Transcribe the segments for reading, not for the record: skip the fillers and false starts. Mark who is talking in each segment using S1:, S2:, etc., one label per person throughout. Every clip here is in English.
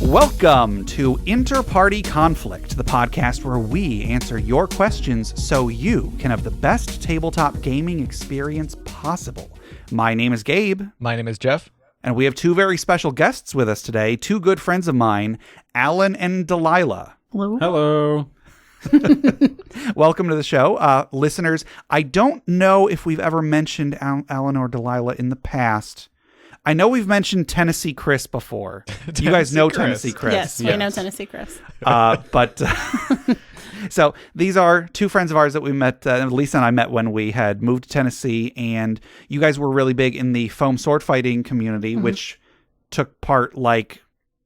S1: Welcome to InterPartyConflict, the podcast where we answer your questions so you can have the best tabletop gaming experience possible. My name is Gabe.
S2: My name is Jeff.
S1: And we have two very special guests with us today, two good friends of mine, Alan and Delilah.
S3: Hello.
S4: Hello.
S1: Welcome to the show. Listeners, I don't know if we've ever mentioned Alan or Delilah in the past. I know we've mentioned Tennessee Chris before. You guys know Tennessee Chris.
S3: Yes, we know Tennessee Chris.
S1: So these are two friends of ours that we met, Lisa and I met when we had moved to Tennessee, and you guys were really big in the foam sword fighting community, which took part like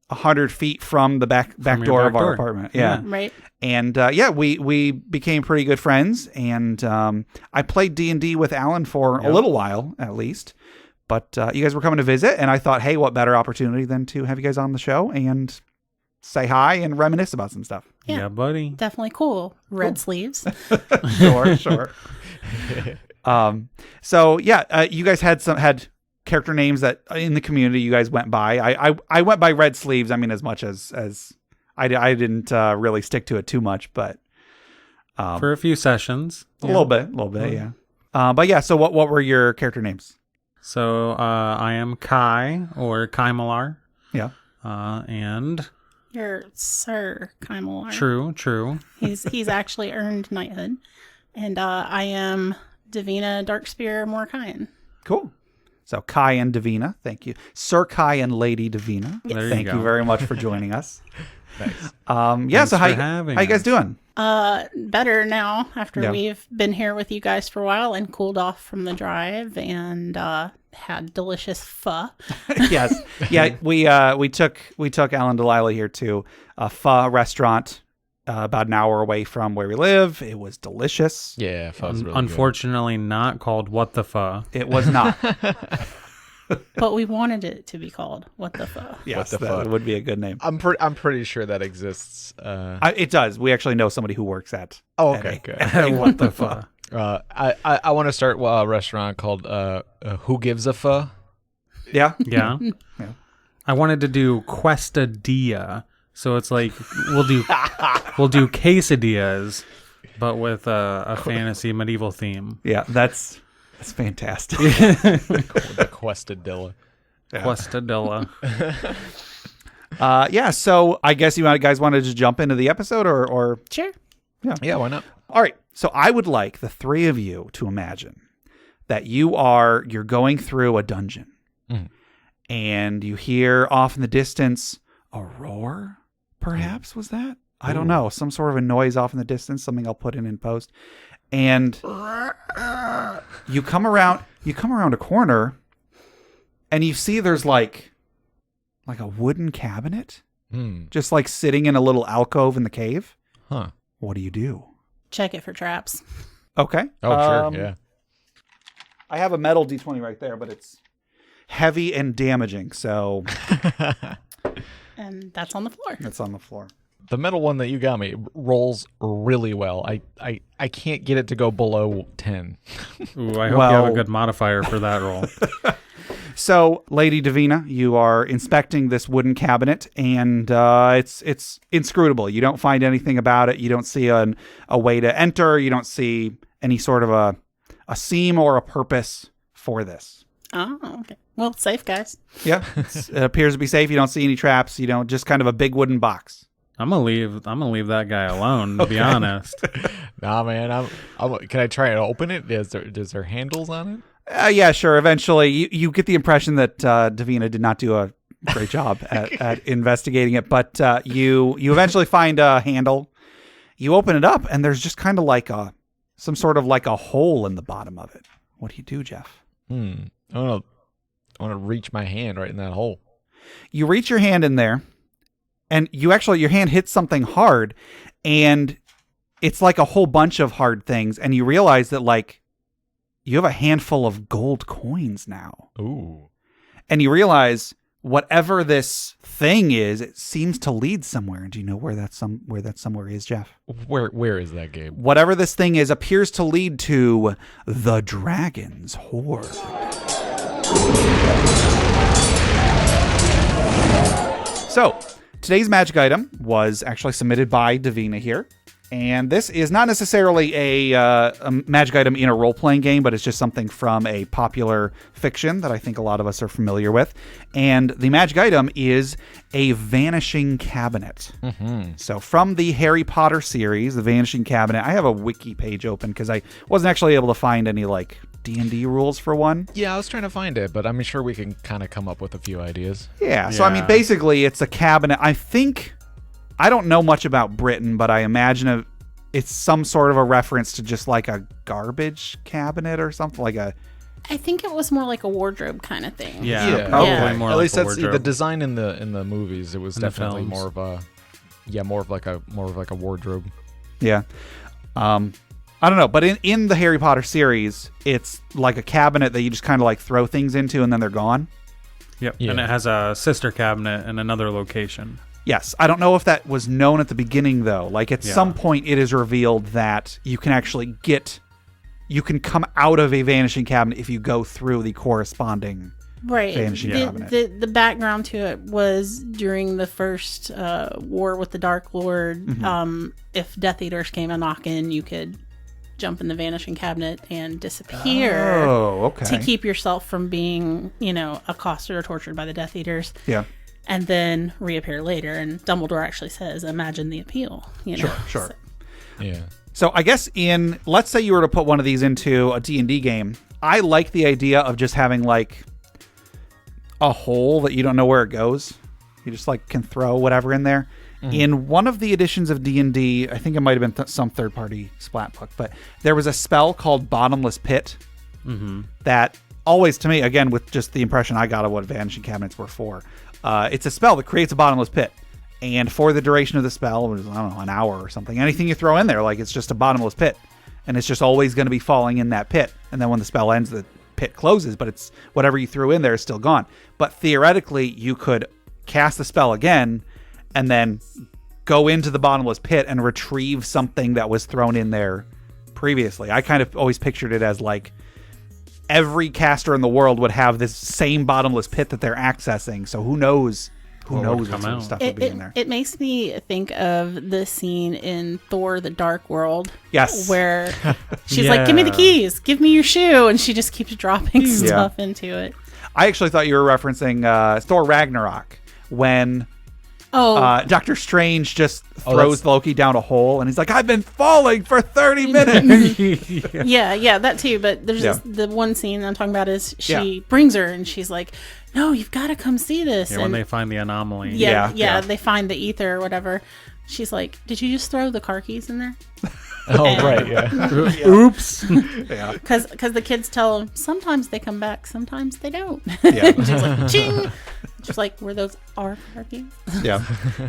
S1: 100 feet from the back door of our apartment. Yeah.
S3: Right.
S1: And we became pretty good friends, and I played D&D with Alan for a little while, at least. But you guys were coming to visit, and I thought, hey, what better opportunity than to have you guys on the show and say hi and reminisce about some stuff.
S3: Yeah,
S4: buddy.
S3: Definitely cool. Red sleeves.
S1: Sure. You guys had character names that in the community you guys went by. I went by Red Sleeves. I mean, as much as I didn't really stick to it too much, but
S4: for a few sessions,
S1: a little bit, yeah. So what were your character names?
S4: So I am Kai, or Kai Malar.
S1: Yeah.
S4: And
S3: You're Sir Kaimalar.
S4: True.
S3: He's actually earned knighthood. And I am Davina Darkspear Morkayan.
S1: Cool. So Kai and Davina, thank you. Sir Kai and Lady Davina.
S4: Yes.
S1: Thank you very much for joining us.
S2: Nice.
S1: So how you guys doing?
S3: Better now after
S1: Yeah.
S3: we've been here with you guys for a while and cooled off from the drive and had delicious pho.
S1: Yes. Yeah, we took Alan and Delilah here to a pho restaurant about an hour away from where we live. It was delicious.
S2: Yeah, pho's really
S4: unfortunately not called What the Pho.
S1: It was not.
S3: But we wanted it to be called What the Pho.
S1: Yes,
S2: What the
S1: that
S2: Pho.
S1: would be a good name.
S2: I'm pretty sure that exists.
S1: It does. We actually know somebody who works at.
S2: Okay, good.
S4: What the Pho.
S2: I want to start a restaurant called Who Gives a Pho?
S1: Yeah.
S4: Yeah.
S1: Yeah.
S4: I wanted to do Questadilla, so it's like we'll do quesadillas, but with a fantasy medieval theme.
S1: Yeah, that's fantastic.
S2: The Questadilla.
S1: Yeah.
S4: Questadilla.
S1: So I guess you guys wanted to jump into the episode or
S3: Sure.
S2: Yeah, why not?
S1: All right. So I would like the three of you to imagine that you're going through a dungeon and you hear off in the distance a roar, perhaps was that? I don't know. Some sort of a noise off in the distance, something I'll put in post. And you come around a corner and you see there's like a wooden cabinet just like sitting in a little alcove in the cave.
S2: Huh.
S1: What do you do?
S3: Check it for traps.
S1: Okay.
S2: Oh, sure, yeah.
S1: I have a metal D20 right there, but it's heavy and damaging, so
S3: And that's on the floor.
S1: it's on the floor.
S2: The metal one that you got me rolls really well. I can't get it to go below 10.
S4: Ooh, I hope you have a good modifier for that roll.
S1: So, Lady Davina, you are inspecting this wooden cabinet, and it's inscrutable. You don't find anything about it. You don't see a way to enter. You don't see any sort of a seam or a purpose for this.
S3: Oh, okay. Well, safe, guys.
S1: Yeah, it appears to be safe. You don't see any traps. You don't, just kind of a big wooden box.
S4: I'm gonna leave that guy alone, to be honest.
S2: Nah, man. Can I try and open it? Is there handles on it?
S1: Yeah, sure. Eventually, you get the impression that Davina did not do a great job at investigating it, but you eventually find a handle. You open it up, and there's just kind of like some sort of like a hole in the bottom of it. What do you do, Jeff?
S2: I want to reach my hand right in that hole.
S1: You reach your hand in there, and your hand hits something hard, and it's like a whole bunch of hard things, and you realize that like you have a handful of gold coins now.
S2: Ooh.
S1: And you realize whatever this thing is, it seems to lead somewhere. Do you know where that somewhere is, Jeff?
S2: Where is that, Gabe?
S1: Whatever this thing is appears to lead to the Dragon's Hoard. So, today's magic item was actually submitted by Davina here. And this is not necessarily a magic item in a role-playing game, but it's just something from a popular fiction that I think a lot of us are familiar with. And the magic item is a vanishing cabinet. So from the Harry Potter series, the vanishing cabinet, I have a wiki page open because I wasn't actually able to find any like D&D rules for one.
S2: Yeah, I was trying to find it, but I'm sure we can kind of come up with a few ideas.
S1: Yeah, so I mean, basically it's a cabinet. I don't know much about Britain, but I imagine it's some sort of a reference to just like a garbage cabinet or something like a...
S3: I think it was more like a wardrobe kind of thing.
S4: Yeah,
S1: probably
S3: Yeah.
S4: more
S2: At
S4: like
S2: least
S4: a
S2: that's
S4: wardrobe.
S2: the design in the movies. It was
S4: In the
S2: definitely
S4: films.
S2: more of like a wardrobe.
S1: Yeah. I don't know, but in the Harry Potter series, it's like a cabinet that you just kind of like throw things into and then they're gone.
S4: Yep,
S2: Yeah.
S4: and it has a sister cabinet in another location.
S1: Yes, I don't know if that was known at the beginning, though. Like, at some point, it is revealed that you can actually you can come out of a vanishing cabinet if you go through the corresponding vanishing cabinet.
S3: The background to it was during the first war with the Dark Lord. If Death Eaters came a knockin', you could jump in the vanishing cabinet and disappear to keep yourself from being, accosted or tortured by the Death Eaters.
S1: Yeah.
S3: And then reappear later. And Dumbledore actually says, imagine the appeal.
S1: Sure.
S3: So,
S2: Yeah.
S1: So I guess let's say you were to put one of these into a D&D game, I like the idea of just having like a hole that you don't know where it goes. You just like can throw whatever in there. In one of the editions of D&D, I think it might have been some third-party splat book, but there was a spell called Bottomless Pit that always, to me, again, with just the impression I got of what vanishing cabinets were for, it's a spell that creates a bottomless pit. And for the duration of the spell, which is, I don't know, an hour or something, anything you throw in there, like it's just a bottomless pit. And it's just always going to be falling in that pit. And then when the spell ends, the pit closes, but it's whatever you threw in there is still gone. But theoretically, you could cast the spell again and then go into the bottomless pit and retrieve something that was thrown in there previously. I kind of always pictured it as like every caster in the world would have this same bottomless pit that they're accessing. So who knows what sort of stuff would be in there.
S3: It makes me think of the scene in Thor: The Dark World.
S1: Yes.
S3: Where she's like, give me the keys, give me your shoe. And she just keeps dropping stuff into it.
S1: I actually thought you were referencing Thor Ragnarok when Doctor Strange just throws Loki down a hole and he's like, I've been falling for 30 minutes.
S3: Yeah, that too. But there's the one scene I'm talking about is she brings her and she's like, no, you've got to come see this.
S4: Yeah,
S3: and
S4: when they find the anomaly.
S3: Yeah, they find the ether or whatever. She's like, did you just throw the car keys in there?
S2: Right, yeah.
S4: Oops.
S3: Because the kids tell them, sometimes they come back, sometimes they don't.
S1: Yeah.
S3: She's like, ching! Just like, were those our car keys?
S1: Yeah.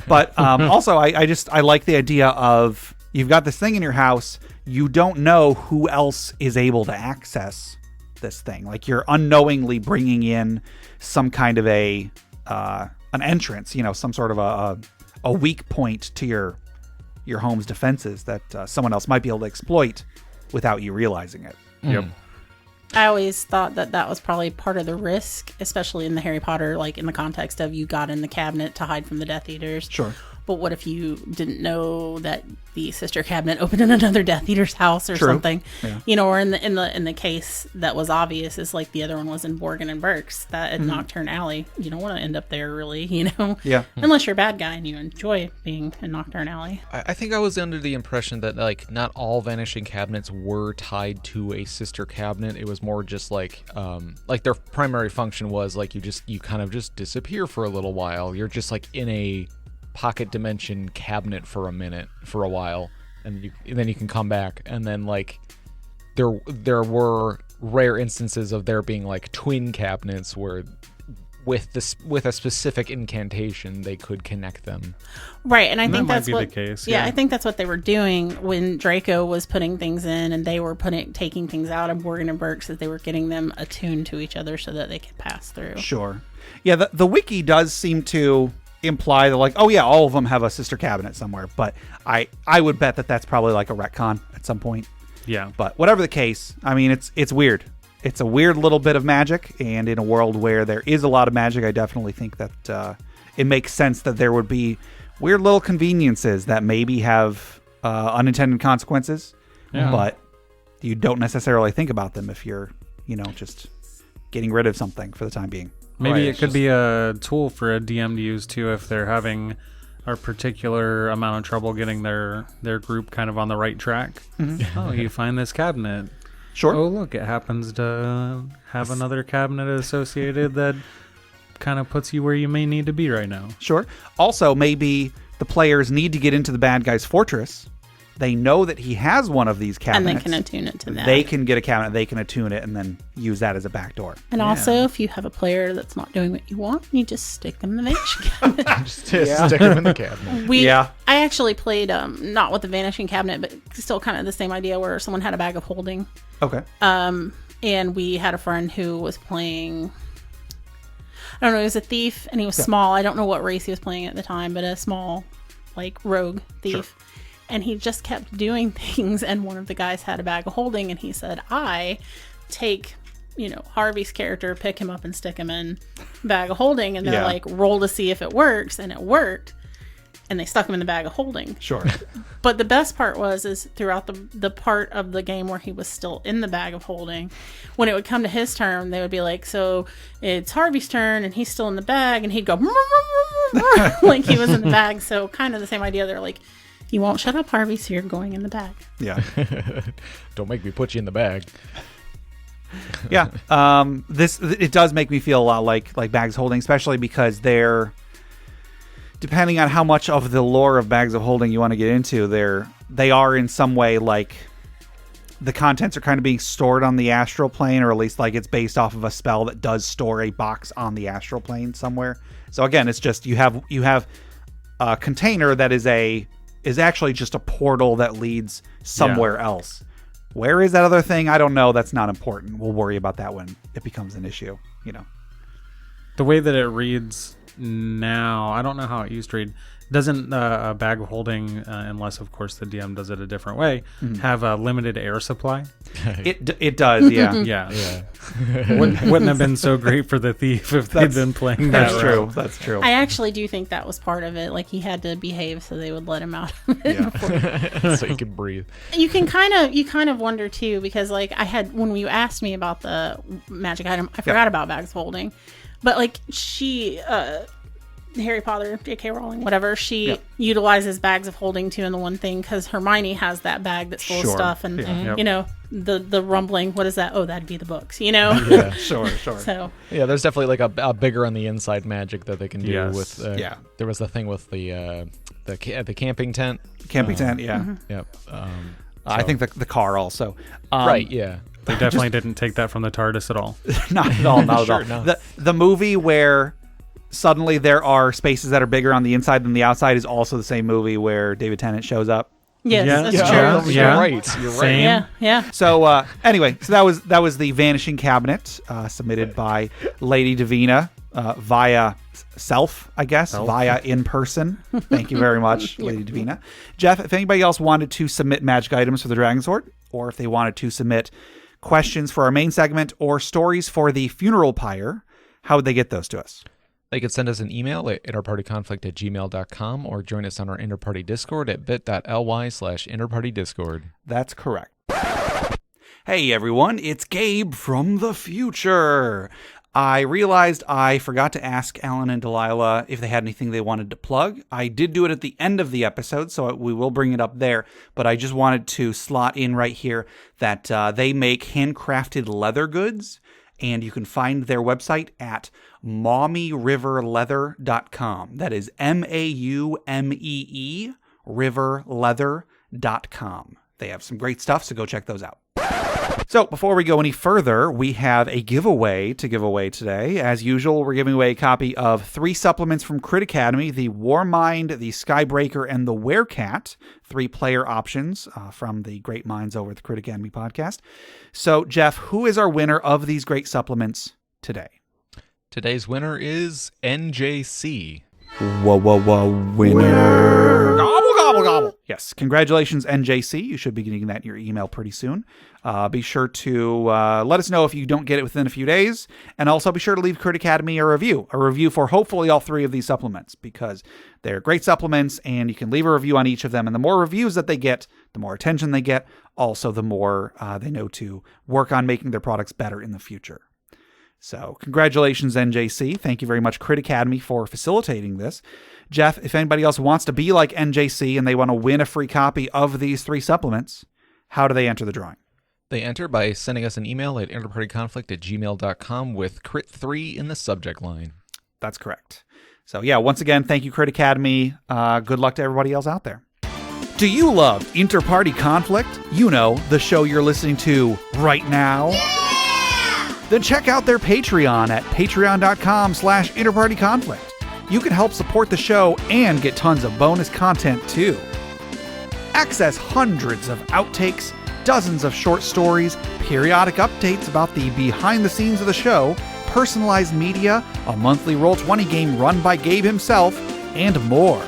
S1: But also, I like the idea of you've got this thing in your house, you don't know who else is able to access this thing. Like you're unknowingly bringing in some kind of an entrance, some sort of a weak point to your home's defenses that someone else might be able to exploit without you realizing it.
S4: Yep.
S3: I always thought that was probably part of the risk, especially in the Harry Potter, like in the context of you got in the cabinet to hide from the Death Eaters.
S1: Sure.
S3: But what if you didn't know that the sister cabinet opened in another Death Eater's house or something?
S1: Yeah.
S3: Or in the case that was obvious is like the other one was in Borgin and Burke's, that at Nocturne Alley. You don't want to end up there, really.
S1: Yeah.
S3: Unless you're a bad guy and you enjoy being in Nocturne Alley.
S2: I think I was under the impression that like not all vanishing cabinets were tied to a sister cabinet. It was more just like their primary function was like you kind of just disappear for a little while. You're just like in a pocket dimension cabinet for a while, and then you can come back. And then like there were rare instances of there being like twin cabinets where with a specific incantation they could connect them.
S3: Right, and I think that's
S4: the case.
S3: Yeah, I think that's what they were doing when Draco was putting things in, and they were taking things out of Borgin and Burke's, as they were getting them attuned to each other so that they could pass through.
S1: Sure. Yeah, the wiki does seem to imply that like, oh yeah, all of them have a sister cabinet somewhere, but I would bet that that's probably like a retcon at some point.
S4: Yeah.
S1: But whatever the case, I mean, it's weird. It's a weird little bit of magic, and in a world where there is a lot of magic, I definitely think that it makes sense that there would be weird little conveniences that maybe have unintended consequences, but you don't necessarily think about them if you're, just getting rid of something for the time being.
S4: Maybe it could be a tool for a DM to use too if they're having a particular amount of trouble getting their group kind of on the right track. Mm-hmm. Oh, you find this cabinet.
S1: Sure.
S4: Oh, look, it happens to have another cabinet associated that kind of puts you where you may need to be right now.
S1: Sure. Also, maybe the players need to get into the bad guy's fortress. They know that he has one of these cabinets.
S3: And they can attune it to that.
S1: They can get a cabinet, they can attune it, and then use that as a backdoor.
S3: And also, if you have a player that's not doing what you want, you just stick them in the vanishing cabinet.
S2: Just stick them in the cabinet.
S3: I actually played, not with the vanishing cabinet, but still kind of the same idea where someone had a bag of holding.
S1: Okay.
S3: And we had a friend who was playing... I don't know, he was a thief, and he was small. I don't know what race he was playing at the time, but a small, rogue thief. Sure. And he just kept doing things, and one of the guys had a bag of holding, and he said, I take, Harvey's character, pick him up and stick him in bag of holding, and they're like, roll to see if it works, and it worked. And they stuck him in the bag of holding.
S1: Sure.
S3: But the best part is throughout the part of the game where he was still in the bag of holding, when it would come to his turn, they would be like, so it's Harvey's turn and he's still in the bag, and he'd go like he was in the bag. So kind of the same idea. They're like, you won't shut up, Harvey, so you're going in the bag.
S1: Yeah.
S2: Don't make me put you in the bag.
S1: Yeah. It does make me feel a lot like bags of holding, especially because they're, depending on how much of the lore of bags of holding you want to get into, they are in some way like the contents are kind of being stored on the astral plane, or at least like it's based off of a spell that does store a box on the astral plane somewhere. So again, it's just you have a container that is actually just a portal that leads somewhere else. Where is that other thing? I don't know. That's not important. We'll worry about that when it becomes an issue.
S4: The way that it reads now, I don't know how it used to read. Doesn't a bag of holding, unless of course the DM does it a different way, have a limited air supply?
S1: It does, yeah.
S4: Yeah. Wouldn't have been so great for the thief if they'd been playing that.
S1: That's true. That's true.
S3: I actually do think that was part of it. Like, he had to behave so they would let him out of it.
S2: So he could breathe.
S3: You kind of wonder too, because when you asked me about the magic item, I forgot about bags of holding. But she Harry Potter, J.K. Rowling, whatever, she utilizes bags of holding too in the one thing, because Hermione has that bag that's full of stuff, and the rumbling, what is that? Oh, that'd be the books,
S1: Yeah, sure.
S3: So
S2: there's definitely a bigger on the inside magic that they can do with. There was the thing with the camping tent.
S1: Camping tent, yeah.
S3: Mm-hmm.
S2: Yep.
S1: I think the car also.
S2: Right. Yeah.
S4: They definitely didn't take that from the TARDIS at all.
S1: Not at all. Not at all. No. The movie where suddenly there are spaces that are bigger on the inside than the outside is also the same movie where David Tennant shows up.
S3: Yes, that's true.
S2: Yeah. You're right.
S3: Yeah.
S1: So anyway, that was the Vanishing Cabinet submitted by Lady Davina via self, I guess, via in person. Thank you very much, Lady Davina. Jeff, if anybody else wanted to submit magic items for the Dragon Sword, or if they wanted to submit questions for our main segment or stories for the funeral pyre, how would they get those to us?
S2: They could send us an email at interpartyconflict@gmail.com or join us on our Interparty Discord at bit.ly/interpartydiscord.
S1: That's correct. Hey everyone, it's Gabe from the future. I realized I forgot to ask Alan and Delilah if they had anything they wanted to plug. I did do it at the end of the episode, so we will bring it up there, but I just wanted to slot in right here that they make handcrafted leather goods, and you can find their website at maumeriverleather.com. That is MAUMEE riverleather.com. They have some great stuff, so go check those out. So before we go any further, we have a giveaway to give away today. As usual, we're giving away a copy of 3 supplements from Crit Academy, the Warmind, the Skybreaker, and the Werecat, 3-player options from the great minds over at the Crit Academy podcast. So, Jeff, who is our winner of these great supplements today?
S2: Today's winner is NJC.
S1: Whoa, winner. Gobble, gobble. Gobble, gobble. Yes. Congratulations, NJC. You should be getting that in your email pretty soon. Be sure to let us know if you don't get it within a few days. And also be sure to leave Crit Academy a review for hopefully all 3 of these supplements, because they're great supplements and you can leave a review on each of them. And the more reviews that they get, the more attention they get. Also, the more they know to work on making their products better in the future. So congratulations, NJC. Thank you very much, Crit Academy, for facilitating this. Jeff, if anybody else wants to be like NJC and they want to win a free copy of these 3 supplements, how do they enter the drawing?
S2: They enter by sending us an email at interpartyconflict@gmail.com with Crit3 in the subject line.
S1: That's correct. So yeah, once again, thank you, Crit Academy. Good luck to everybody else out there. Do you love Interparty Conflict? You know, the show you're listening to right now? Yeah! Then check out their Patreon at patreon.com/interpartyconflict. You can help support the show and get tons of bonus content too. Access hundreds of outtakes, dozens of short stories, periodic updates about the behind the scenes of the show, personalized media, a monthly Roll20 game run by Gabe himself, and more.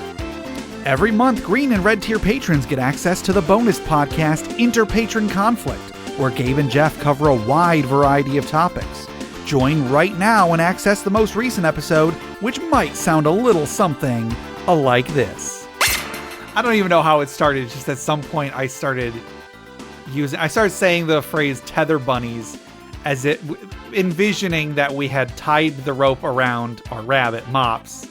S1: Every month, Green and Red Tier patrons get access to the bonus podcast InterPatronConflict, where Gabe and Jeff cover a wide variety of topics. Join right now and access the most recent episode, which might sound a little something like this. I don't even know how it started. It's just at some point I started saying the phrase tether bunnies as it envisioning that we had tied the rope around our rabbit Mops,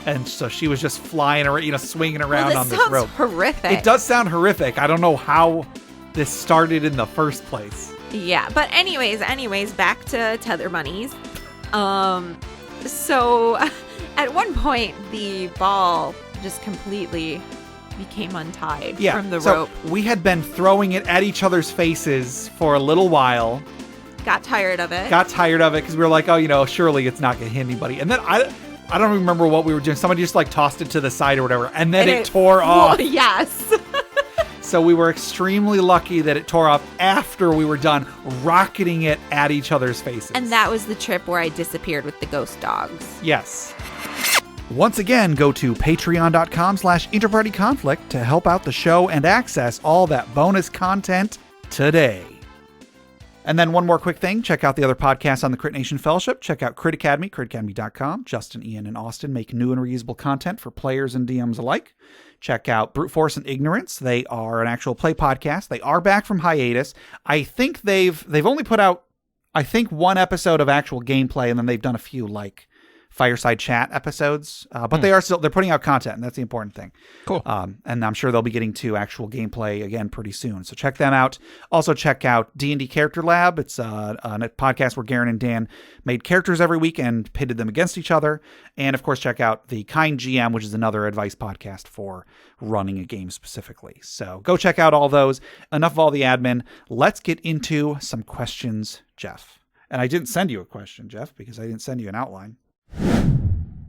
S1: and so she was just flying around, swinging around on this rope.
S5: Horrific.
S1: It does sound horrific. I don't know how this started in the first place.
S5: Yeah, but anyways, back to tether bunnies. So at one point the ball just completely became untied from the rope.
S1: We had been throwing it at each other's faces for a little while.
S5: Got tired of it
S1: because we were like, oh, surely it's not going to hit anybody. And then I don't remember what we were doing. Somebody just tossed it to the side or whatever, and then it tore off.
S5: Yes.
S1: So we were extremely lucky that it tore off after we were done rocketing it at each other's faces.
S5: And that was the trip where I disappeared with the ghost dogs.
S1: Yes. Once again, go to patreon.com/interpartyconflict to help out the show and access all that bonus content today. And then one more quick thing. Check out the other podcasts on the Crit Nation Fellowship. Check out Crit Academy, critacademy.com. Justin, Ian, and Austin make new and reusable content for players and DMs alike. Check out Brute Force and Ignorance. They are an actual play podcast. They are back from hiatus. I think they've only put out, one episode of actual gameplay, and then they've done a few fireside chat episodes, but they're putting out content, and that's the important thing.
S2: Cool.
S1: And I'm sure they'll be getting to actual gameplay again pretty soon. So check them out. Also check out D&D Character Lab. It's a podcast where Garen and Dan made characters every week and pitted them against each other. And of course, check out The Kind GM, which is another advice podcast for running a game specifically. So go check out all those. Enough of all the admin. Let's get into some questions, Jeff. And I didn't send you a question, Jeff, because I didn't send you an outline.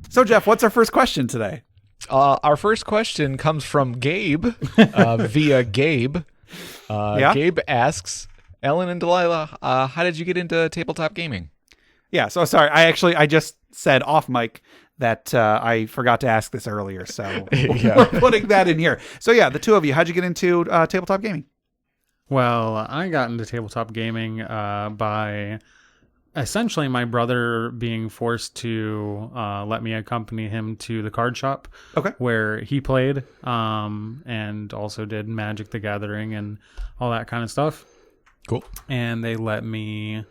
S1: So, Jeff, what's our first question today?
S2: Our first question comes from Gabe via Gabe. Gabe asks, Ellen and Delilah, how did you get into tabletop gaming?
S1: Yeah, so sorry. I just said off mic that I forgot to ask this earlier, so we're putting that in here. So, yeah, the two of you, how'd you get into tabletop gaming?
S4: Well, I got into tabletop gaming by essentially my brother being forced to let me accompany him to the card shop where he played and also did Magic the Gathering and all that kind of stuff.
S2: Cool.
S4: And they let me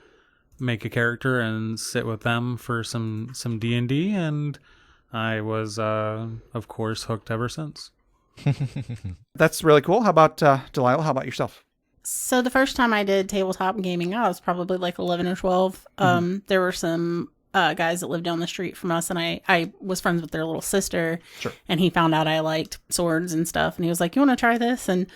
S4: make a character and sit with them for some D&D, and I was, of course, hooked ever since.
S1: That's really cool. How about Delilah? How about yourself?
S3: So the first time I did tabletop gaming, I was probably 11 or 12. There were some guys that lived down the street from us, and I was friends with their little sister.
S1: Sure.
S3: And he found out I liked swords and stuff, and he was like, you want to try this? And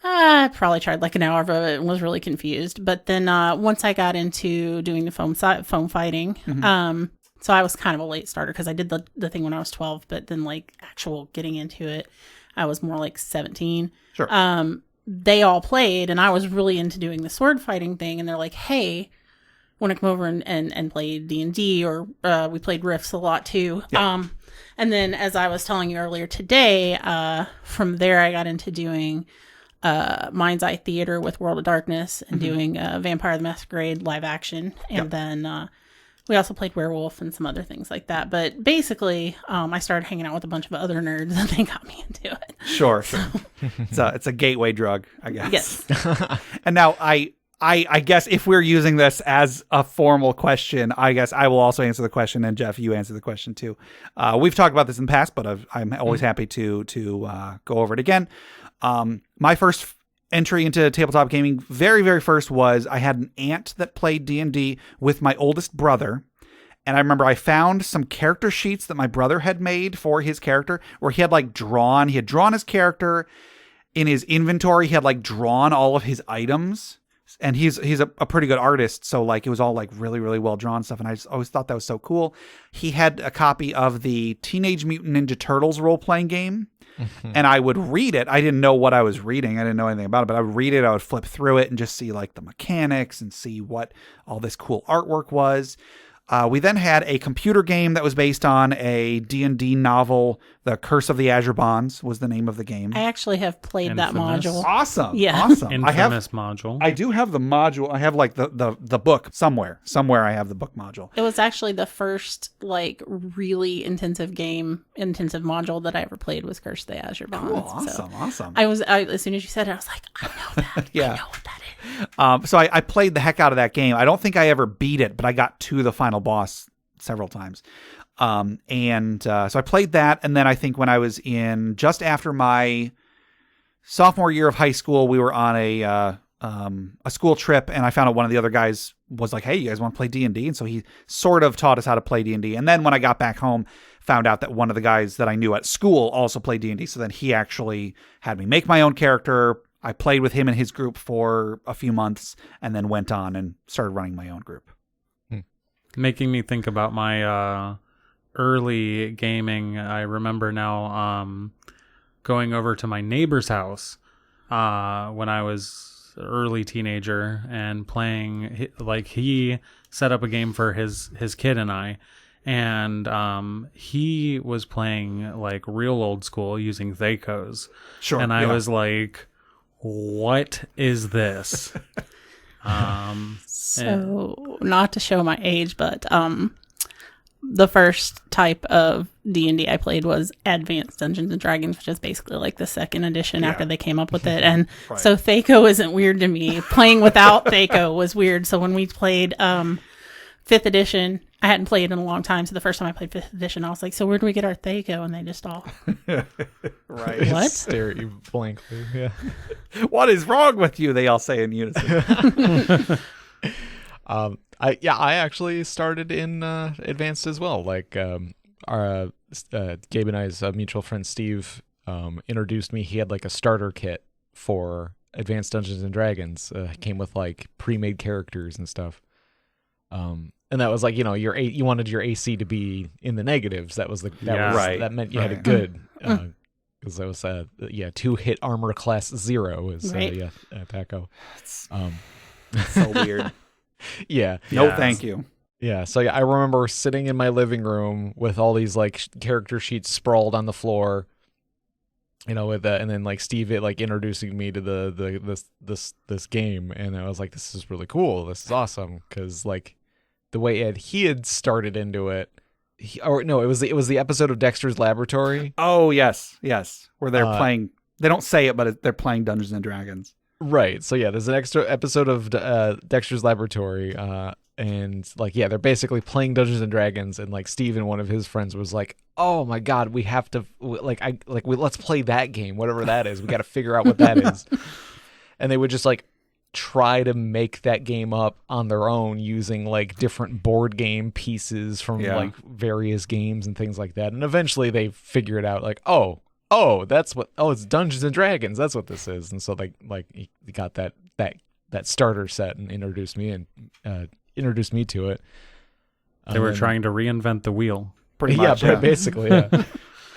S3: I probably tried an hour of it and was really confused. But then once I got into doing the foam fighting, so I was kind of a late starter because I did the thing when I was 12, but then actual getting into it, I was more 17.
S1: Sure.
S3: They all played, and I was really into doing the sword fighting thing, and they're like, hey, want to come over and play D&D, or we played Rifts a lot too.
S1: Yeah.
S3: And then, as I was telling you earlier today, from there I got into doing Mind's Eye Theater with World of Darkness and doing Vampire the Masquerade live action. And then we also played Werewolf and some other things like that. But basically, I started hanging out with a bunch of other nerds and they got me into it.
S1: Sure. It's a gateway drug, I guess.
S3: Yes.
S1: And now I guess if we're using this as a formal question, I guess I will also answer the question, and Jeff, you answer the question too. We've talked about this in the past, but I'm always happy to go over it again. My first entry into tabletop gaming, very, very first, was I had an aunt that played D&D with my oldest brother. And I remember I found some character sheets that my brother had made for his character where he had drawn his character in his inventory. He had drawn all of his items. And he's a pretty good artist, so it was all really, really well drawn stuff, and I just always thought that was so cool. He had a copy of the Teenage Mutant Ninja Turtles role-playing game, and I would read it. I didn't know what I was reading. I didn't know anything about it, but I would read it. I would flip through it and just see the mechanics and see what all this cool artwork was. We then had a computer game that was based on a D&D novel. The Curse of the Azure Bonds was the name of the game.
S3: I actually have played that module.
S1: Awesome.
S3: Yeah.
S1: Awesome.
S4: Infamous module.
S1: I do have the module. I have the book somewhere. Somewhere I have the book module.
S3: It was actually the first really intensive module that I ever played was Curse of the Azure Bonds.
S1: Cool. Awesome.
S3: As soon as you said it, I was like, I know that.
S1: Yeah.
S3: I know what that is.
S1: So I played the heck out of that game. I don't think I ever beat it, but I got to the final boss several times. So I played that, and then I think when I was just after my sophomore year of high school, we were on a school trip, and I found out one of the other guys was like, "Hey, you guys want to play D&D?" And so he sort of taught us how to play D&D. And then when I got back home, found out that one of the guys that I knew at school also played D&D. So then he actually had me make my own character. I played with him and his group for a few months, and then went on and started running my own group.
S4: Making me think about my early gaming. I remember now going over to my neighbor's house when I was early teenager and playing. He set up a game for his kid and I, and he was playing real old school using Thacos.
S1: Sure.
S4: And I was like, what is this?
S3: So, not to show my age, but the first type of D&D I played was Advanced Dungeons and Dragons, which is basically the second edition after they came up with it. And so Thaco isn't weird to me. Playing without Thaco was weird. So when we played 5th edition, I hadn't played in a long time. So the first time I played 5th edition, I was like, so where do we get our Thaco? And they just all...
S1: Right.
S3: What?
S2: Stare at you blankly. Yeah.
S1: What is wrong with you? They all say in unison.
S2: I actually started in Advanced as well. Our Gabe and I's mutual friend Steve introduced me. He had a starter kit for Advanced Dungeons and Dragons. It came with pre-made characters and stuff. And that was you wanted your AC to be in the negatives. That was that meant you had it good. Because that was 2-hit armor class 0 is Paco.
S1: So weird.
S2: Yeah.
S1: No, thank you.
S2: Yeah. So I remember sitting in my living room with all these character sheets sprawled on the floor, with and then Steve introducing me to this game, and I was like, this is really cool. This is awesome because the way he had started into it. It was the episode of Dexter's Laboratory.
S1: Oh yes, where they're playing. They don't say it, but they're playing Dungeons and Dragons.
S2: Right. So there's an extra episode of Dexter's Laboratory, and they're basically playing Dungeons and Dragons, and Steve and one of his friends was like, "Oh my God, we have to let's play that game, whatever that is. We got to figure out what that is." And they would just try to make that game up on their own using different board game pieces from various games and things like that. And eventually they figure it out it's Dungeons and Dragons. That's what this is. And so he got that starter set and introduced me to it.
S4: They were trying to reinvent the wheel.
S1: Pretty much. Yeah,
S2: basically. Yeah.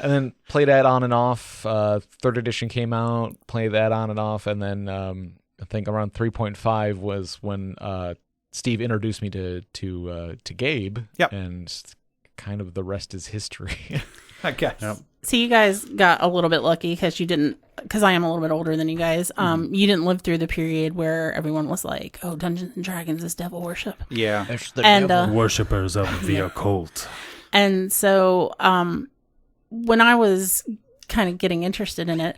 S2: And then play that on and off. 3rd edition came out, play that on and off, and then I think around 3.5 was when Steve introduced me to Gabe.
S1: Yep.
S2: And kind of the rest is history.
S1: I guess.
S4: Yep.
S3: So you guys got a little bit lucky because I am a little bit older than you guys. You didn't live through the period where everyone was like, "Oh, Dungeons and Dragons is devil worship."
S1: Yeah.
S2: There's the
S3: And
S2: devil.
S4: Worshippers of the occult.
S3: and so when I was kind of getting interested in it,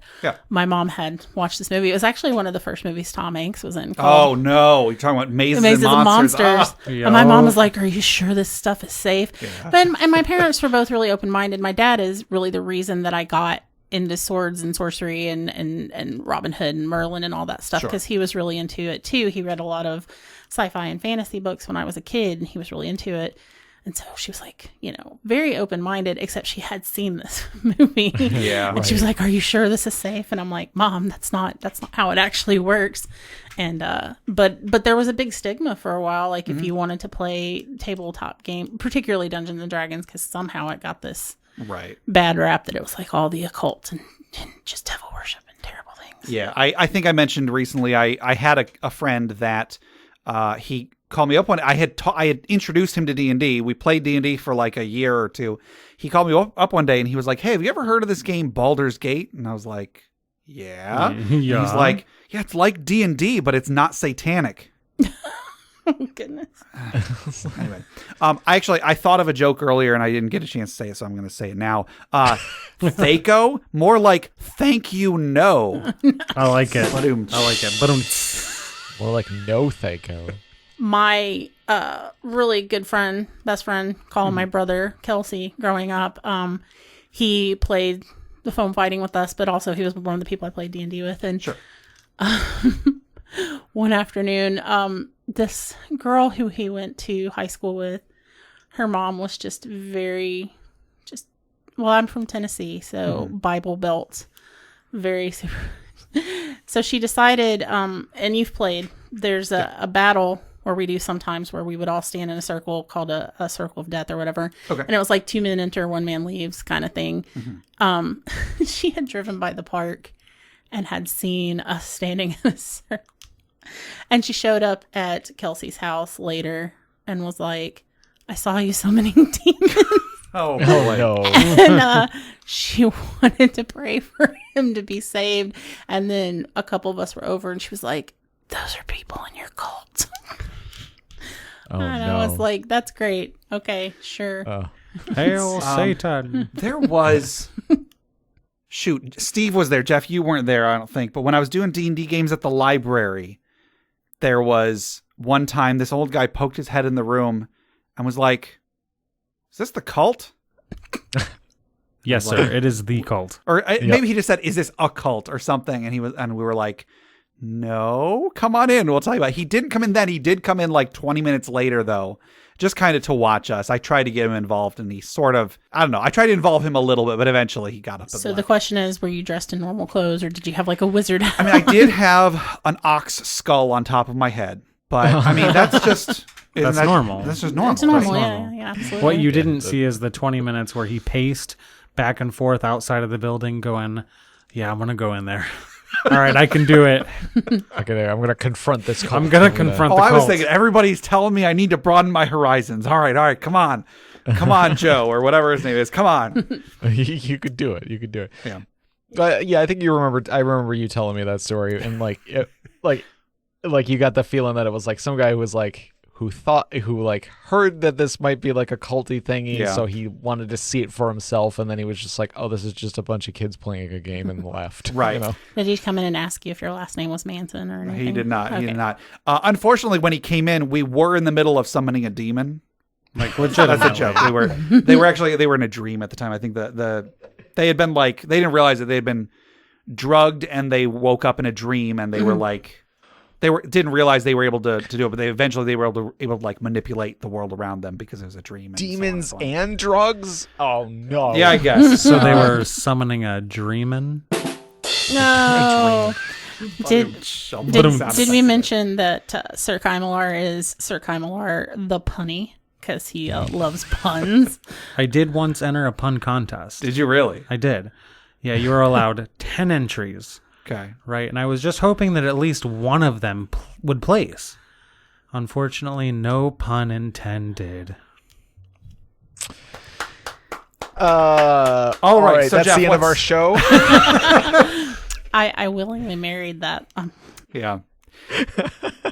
S3: my mom had watched this movie. It was actually one of the first movies Tom Hanks was in.
S1: Oh no, you're talking about Mazes and Monsters. Oh.
S3: And my mom was like, "Are you sure this stuff is safe?" Yeah. And my parents were both really open-minded. My dad is really the reason that I got into swords and sorcery and Robin Hood and Merlin and all that stuff, because he was really into it too. He read a lot of sci-fi and fantasy books when I was a kid, and he was really into it. And so she was like, very open-minded, except she had seen this movie.
S1: Yeah.
S3: And she was like, "Are you sure this is safe?" And I'm like, "Mom, that's not how it actually works." And but there was a big stigma for a while, like if you wanted to play tabletop game, particularly Dungeons and Dragons, because somehow it got this bad rap that it was like all the occult and just devil worship and terrible things.
S1: Yeah, I think I mentioned recently I had a friend that he called me up one. I had introduced him to D&D. We played D&D for like a year or two. He called me up one day and he was like, "Hey, have you ever heard of this game Baldur's Gate?" And I was like, "Yeah."
S4: Yeah.
S1: He's like, "Yeah, it's like D&D, but it's not satanic."
S3: Oh, goodness.
S1: Anyway, I thought of a joke earlier and I didn't get a chance to say it, so I'm going to say it now. Thaco, more like thank you, no.
S4: I like it.
S1: I like it.
S2: More like no Thaco.
S3: My really good friend, best friend, called my brother Kelsey growing up. He played the foam fighting with us, but also he was one of the people I played D&D with. And one afternoon, this girl who he went to high school with, her mom was just I'm from Tennessee, so Bible Belt, very super. So she decided, and you've played, there's a battle where we do sometimes where we would all stand in a circle called a circle of death or whatever. Okay. And it was like 2 men enter, 1 man leaves kind of thing. She had driven by the park and had seen us standing in a circle. And she showed up at Kelsey's house later and was like, "I saw you summoning demons."
S1: Oh, boy.
S2: No.
S3: And she wanted to pray for him to be saved. And then a couple of us were over and she was like, "Those are people in your cult." And I was like, "That's great. Okay, sure."
S4: Hail Satan.
S1: There was... Shoot, Steve was there. Jeff, you weren't there, I don't think. But when I was doing D&D games at the library, there was one time this old guy poked his head in the room and was like, "Is this the cult?"
S4: Yes, sir. It is the cult.
S1: Or maybe he just said, "Is this a cult?" or something. And we were like, "No, come on in. We'll tell you about it." He didn't come in then. He did come in like 20 minutes later, though, just kind of to watch us. I tried to get him involved, and he sort of, I don't know. I tried to involve him a little bit, but eventually he got up.
S3: So the question is, were you dressed in normal clothes, or did you have like a wizard?
S1: I mean, I did have an ox skull on top of my head, but I mean, that's just...
S4: That's normal.
S1: That's just normal.
S3: It's normal,
S1: right?
S3: yeah, absolutely.
S4: What you didn't see is the 20 minutes where he paced back and forth outside of the building going, "Yeah, I'm going to go in there. All right, I can do it.
S2: I'm gonna confront this cult.
S4: I'm going to confront the cult."
S1: I was thinking, everybody's telling me I need to broaden my horizons. All right, come on. Come on, Joe, or whatever his name is. Come on.
S2: You could do it.
S1: Yeah.
S2: I think you remembered. I remember you telling me that story, and like you got the feeling that it was like some guy who was like, who heard that this might be like a culty thingy, so he wanted to see it for himself, and then he was just like, "Oh, this is just a bunch of kids playing a game," and left.
S1: Right.
S3: Did he come in and ask you if your last name was Manson or anything?
S1: He did not.
S3: Okay.
S1: He did not. Unfortunately, when he came in, we were in the middle of summoning a demon.
S4: Like, legitimately.
S1: That's a joke. They were in a dream at the time. I think they had been like, they didn't realize that they had been drugged and they woke up in a dream and they were like, didn't realize they were able to do it, but they were able to like manipulate the world around them because it was a dream.
S2: Demons and drugs? Oh no!
S1: Yeah, I guess.
S4: So they were summoning a dreamin'.
S3: No. Did we mention that Sir Kymalar is Sir Kymalar the punny because he loves puns?
S4: I did once enter a pun contest.
S1: Did you really?
S4: I did. Yeah, you were allowed 10 entries.
S1: Okay.
S4: Right, and I was just hoping that at least one of them would place. Unfortunately, no pun intended.
S1: All right, so
S2: that's
S1: Jeff,
S2: the end of our show.
S3: I willingly married that.
S1: Yeah.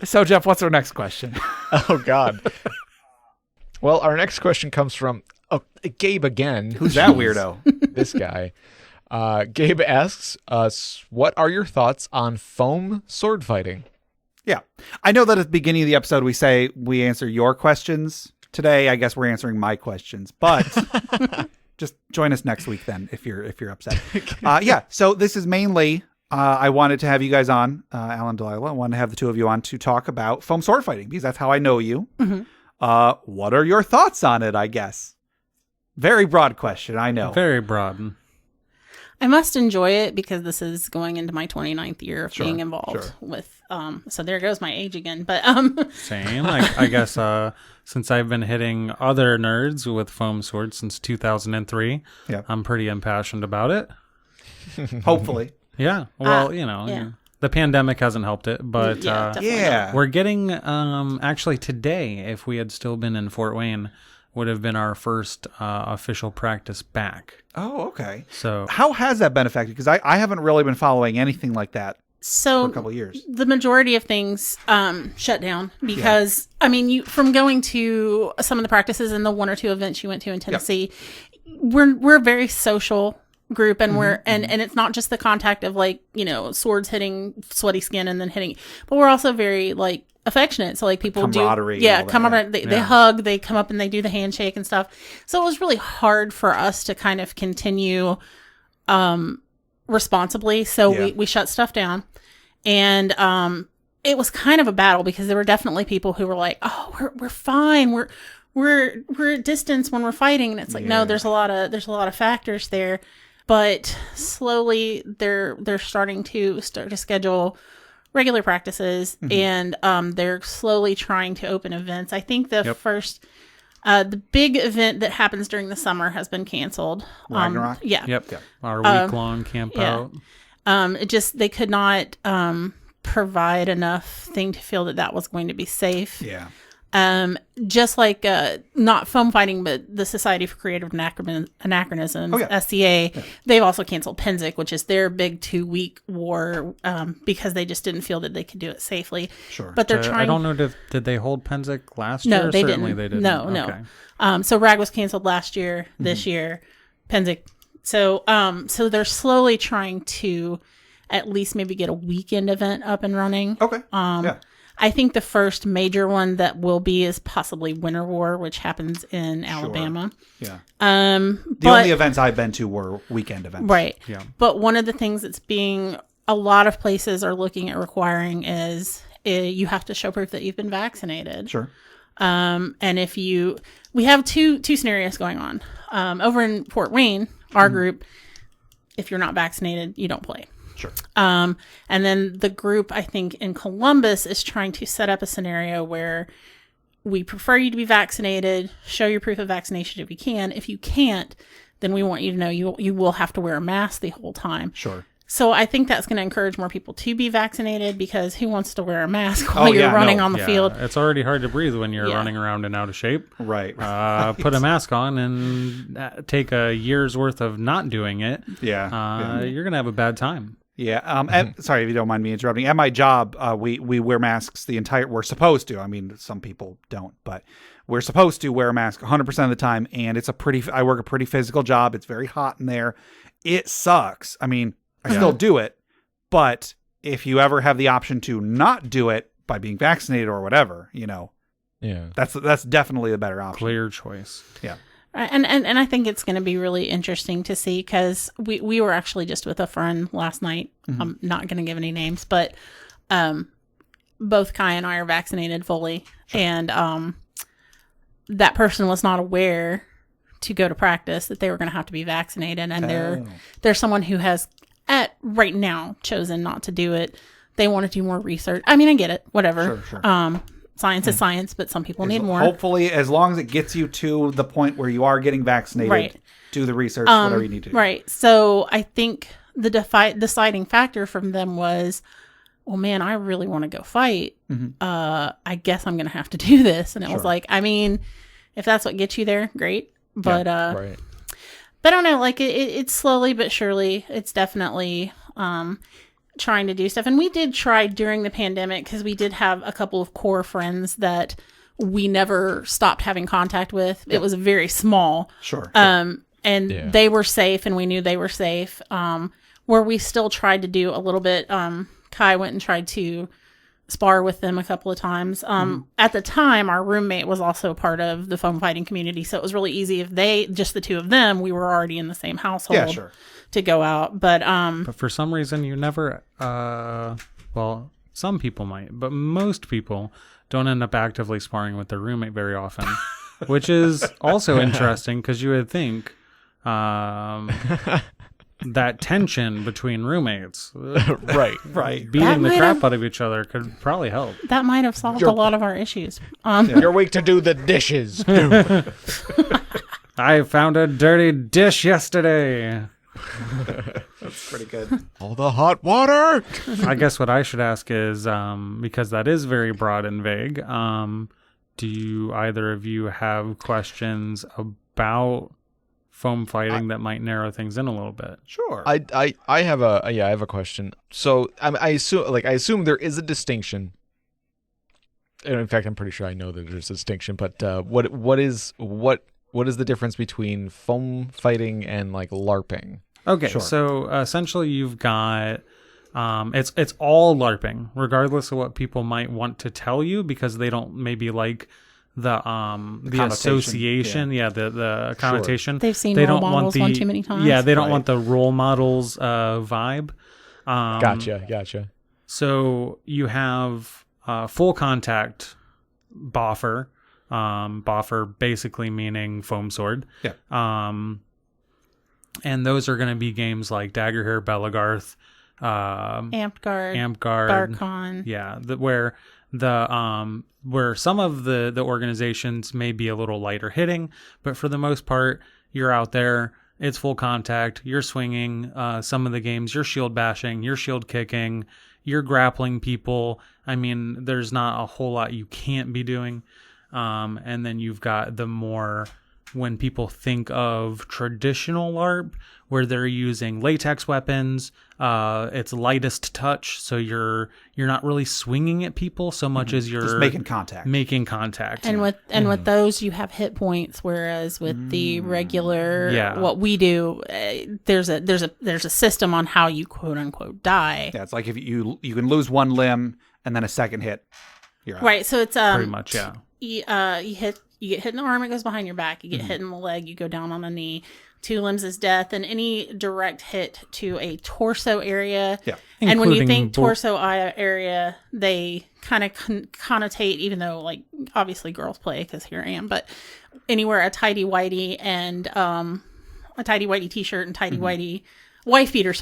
S1: So, Jeff, what's our next question?
S2: Oh, God. Well, our next question comes from Gabe again.
S1: Who's that weirdo?
S2: This guy. Gabe asks us, what are your thoughts on foam sword fighting?
S1: Yeah. I know that at the beginning of the episode, we say we answer your questions. Today, I guess we're answering my questions, but just join us next week then if you're upset. Yeah. So this is mainly, I wanted to have you guys on, Alan, Delilah. I wanted to have the two of you on to talk about foam sword fighting because that's how I know you.
S3: Mm-hmm.
S1: What are your thoughts on it, I guess? Very broad question, I know.
S4: Very broad.
S3: I must enjoy it because this is going into my 29th year of being involved with, so there goes my age again, but,
S4: Same. I guess, since I've been hitting other nerds with foam swords since 2003, I'm pretty impassioned about it.
S1: Hopefully.
S4: Yeah. Well, the pandemic hasn't helped it, but, we're getting, actually today, if we had still been in Fort Wayne, would have been our first official practice back.
S1: Oh, okay.
S4: So
S1: how has that been affected? Because I haven't really been following anything like that for a couple of years.
S3: The majority of things shut down because, from going to some of the practices and the one or two events you went to in Tennessee, we're a very social group, and we're and it's not just the contact of swords hitting sweaty skin and then hitting, but we're also very affectionate. So people
S1: camaraderie,
S3: they hug, they come up and they do the handshake and stuff. So it was really hard for us to kind of continue responsibly. So we shut stuff down, and it was kind of a battle because there were definitely people who were like, "Oh, we're fine. We're at distance when we're fighting," and it's no, there's a lot of factors there. But slowly they're starting to schedule regular practices, and they're slowly trying to open events. I think the first, the big event that happens during the summer has been canceled.
S1: Ragnarok?
S4: Yep. Our week-long camp out.
S3: They could not provide enough thing to feel that was going to be safe.
S1: Yeah.
S3: Just like not foam fighting, but the Society for Creative Anachronisms, SCA, they've also canceled Penzic, which is their big 2-week war, because they just didn't feel that they could do it safely.
S1: Sure.
S3: But they're trying.
S4: I don't know. Did they hold Penzic last year?
S3: No, they
S4: Certainly
S3: didn't.
S4: They didn't.
S3: No. So RAG was canceled last year. This year, Penzic. So they're slowly trying to at least maybe get a weekend event up and running.
S1: Okay.
S3: I think the first major one that will be is possibly Winter War, which happens in Alabama.
S1: Yeah.
S3: The
S1: only events I've been to were weekend events.
S3: Right.
S1: Yeah.
S3: But one of the things that's a lot of places are looking at requiring is you have to show proof that you've been vaccinated.
S1: Sure.
S3: And we have two scenarios going on. Over in Fort Wayne, our group, if you're not vaccinated, you don't play.
S1: Sure.
S3: And then the group, I think, in Columbus is trying to set up a scenario where we prefer you to be vaccinated, show your proof of vaccination if you can. If you can't, then we want you to know you will have to wear a mask the whole time.
S1: Sure.
S3: So I think that's going to encourage more people to be vaccinated, because who wants to wear a mask while you're running on the field?
S4: It's already hard to breathe when you're running around and out of shape.
S1: Right.
S4: Put a mask on and take a year's worth of not doing it.
S1: Yeah.
S4: You're going to have a bad time.
S1: Yeah. And, sorry if you don't mind me interrupting. At my job, we wear masks we're supposed to. I mean, some people don't, but we're supposed to wear a mask 100% of the time. And I work a pretty physical job. It's very hot in there. It sucks. I mean, I still do it, but if you ever have the option to not do it by being vaccinated or whatever, that's definitely the better option.
S4: Clear choice.
S1: Yeah.
S3: And I think it's going to be really interesting to see, because we were actually just with a friend last night. I'm not going to give any names, but both Kai and I are vaccinated fully. Sure. And that person was not aware to go to practice that they were going to have to be vaccinated. And they're someone who has right now chosen not to do it. They want to do more research. I mean, I get it. Whatever.
S1: Sure.
S3: Science is science, but some people need more.
S1: Hopefully, as long as it gets you to the point where you are getting vaccinated, do the research, whatever you need to do.
S3: Right. So I think the deciding factor from them was, well, man, I really want to go fight. Mm-hmm. I guess I'm going to have to do this. And it was like, I mean, if that's what gets you there, great. But But I don't know, like it's slowly but surely, it's definitely trying to do stuff. And we did try during the pandemic, because we did have a couple of core friends that we never stopped having contact with. It was very small.
S1: Sure.
S3: And they were safe, and we knew they were safe. Where we still tried to do a little bit, Kai went and tried to spar with them a couple of times. At the time, our roommate was also part of the foam fighting community, so it was really easy if just the two of them, we were already in the same household to go out. But
S4: for some reason, you never, well, some people might, but most people don't end up actively sparring with their roommate very often, which is also interesting, because you would think that tension between roommates,
S2: right.
S4: beating the crap out of each other, could probably help.
S3: That might have solved a lot of our issues.
S2: You're weak to do the dishes.
S4: I found a dirty dish yesterday.
S1: That's pretty good.
S2: All the hot water.
S4: I guess what I should ask is, because that is very broad and vague, do you either of you have questions about foam fighting that might narrow things in a little bit?
S1: Sure.
S2: I have a question. So I assume there is a distinction. And in fact, I'm pretty sure I know that there's a distinction. But what is the difference between foam fighting and like LARPing?
S4: Okay,
S1: Sure.
S4: so essentially you've got it's all LARPing, regardless of what people might want to tell you, because they don't maybe like the association, the connotation.
S3: They've seen
S4: they
S3: role
S4: don't
S3: models
S4: want
S3: one too many times.
S4: Yeah, they don't want the role models vibe.
S2: Gotcha.
S4: So you have full contact boffer. Boffer basically meaning foam sword.
S1: Yeah.
S4: And those are going to be games like Daggerhair, Belagarth,
S3: Ampguard, Darkon.
S4: Yeah, where some of the organizations may be a little lighter hitting, but for the most part, you're out there. It's full contact. You're swinging. Some of the games, you're shield bashing, you're shield kicking, you're grappling people. I mean, there's not a whole lot you can't be doing. And then you've got the more, when people think of traditional LARP, where they're using latex weapons, it's lightest touch, so you're not really swinging at people so much as you're
S1: just making contact.
S3: And with those, you have hit points, whereas with the regular, what we do, there's a system on how you quote unquote die.
S1: Yeah, it's like if you can lose one limb and then a second hit, you're out.
S3: Right. So it's
S4: pretty much
S3: you get hit in the arm, it goes behind your back. You get hit in the leg, you go down on a knee. 2 limbs is death, and any direct hit to a torso area.
S1: Yeah.
S3: And when you think torso area, they kind of connotate, even though like obviously girls play, because here I am, but anywhere a tidy whitey and a tidy whitey t-shirt and tidy whitey wife beater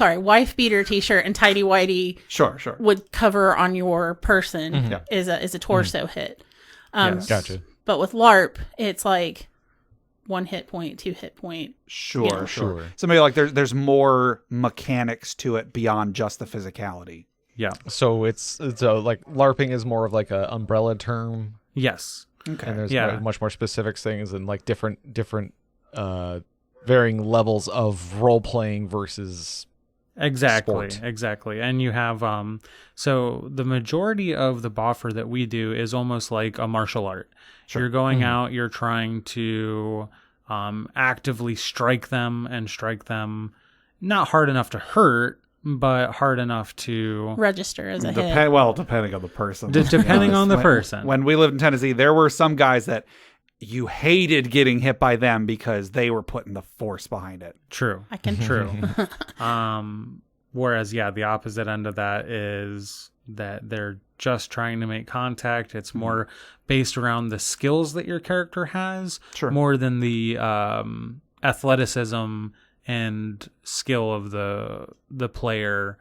S3: t-shirt and tidy whitey
S1: sure
S3: would cover on your person is a torso hit.
S4: Yes.
S2: Gotcha.
S3: But with LARP, it's like 1 hit point, 2 hit point.
S1: Sure. So maybe like there's more mechanics to it beyond just the physicality.
S4: Yeah.
S2: So it's like LARPing is more of like a umbrella term.
S4: Yes.
S1: Okay.
S2: And there's much more specific things and like different varying levels of role playing versus sport.
S4: Exactly. And you have so the majority of the boffer that we do is almost like a martial art. Sure. You're going out, you're trying to actively strike them not hard enough to hurt, but hard enough to
S3: register as a hit.
S1: Well, depending on the person.
S4: Depending on the person.
S1: When we lived in Tennessee, there were some guys that you hated getting hit by them because they were putting the force behind it.
S4: True. Whereas, the opposite end of that is that they're just trying to make contact. It's more based around the skills that your character has, more than the athleticism and skill of the player.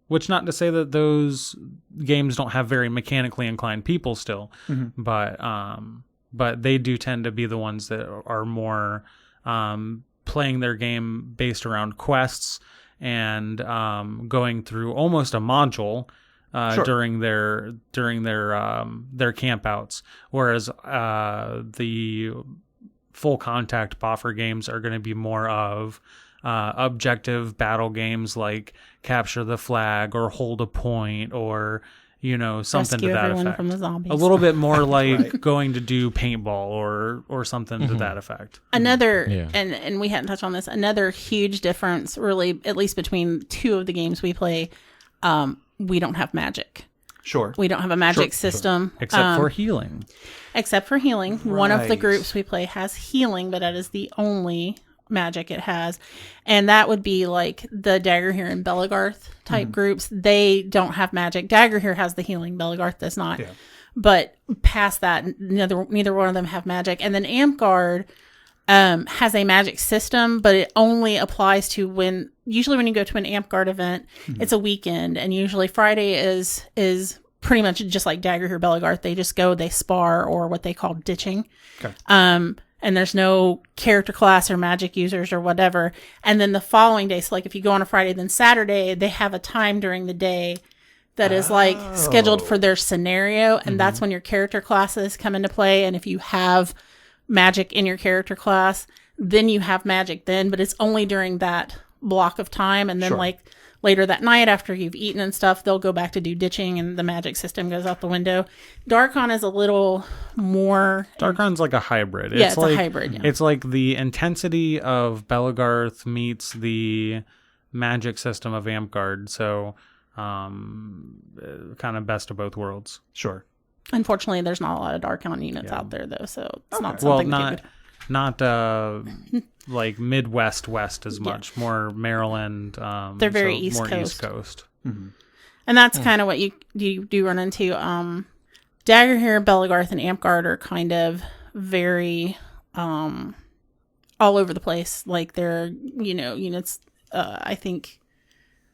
S4: Which not to say that those games don't have very mechanically inclined people still, but they do tend to be the ones that are more playing their game based around quests and going through almost a module during their camp outs, whereas the full contact boffer games are going to be more of objective battle games like capture the flag or hold a point or something
S3: Rescue
S4: to that
S3: everyone
S4: effect.
S3: from the zombies.
S4: A little bit more like going to do paintball or something to that effect.
S3: Another, and we hadn't touched on this, another huge difference, really, at least between two of the games we play, we don't have magic.
S1: Sure.
S3: We don't have a magic system.
S4: Sure. Except for healing.
S3: Except for healing. One of the groups we play has healing, but that is the only magic it has. And that would be like the Daggerheer and Belagarth type groups. They don't have magic. Daggerheer has the healing. Belagarth does not. Yeah. But past that, neither one of them have magic. And then Amtgard has a magic system, but it only applies to usually when you go to an Amtgard event, it's a weekend. And usually Friday is pretty much just like Daggerheer, Belagarth. They just go, they spar, or what they call ditching. Okay. And there's no character class or magic users or whatever. And then the following day, so like if you go on a Friday, then Saturday, they have a time during the day that is like scheduled for their scenario. And that's when your character classes come into play. And if you have magic in your character class, then you have magic then, but it's only during that block of time. And then like later that night after you've eaten and stuff, they'll go back to do ditching and the magic system goes out the window. Darkon is a little more...
S4: Darkon's like a hybrid.
S3: Yeah, it's like, a hybrid. Yeah.
S4: It's like the intensity of Belagarth meets the magic system of Amtgard. So kind of best of both worlds.
S1: Sure.
S3: Unfortunately, there's not a lot of Darkon units out there, though, so it's not something
S4: not like Midwest West as much. More Maryland.
S3: They're very East Coast. Mm-hmm. And that's kind of what you do run into. Daggerheer, Belagarth, and Amtgard are kind of very all over the place. Like they're units. I think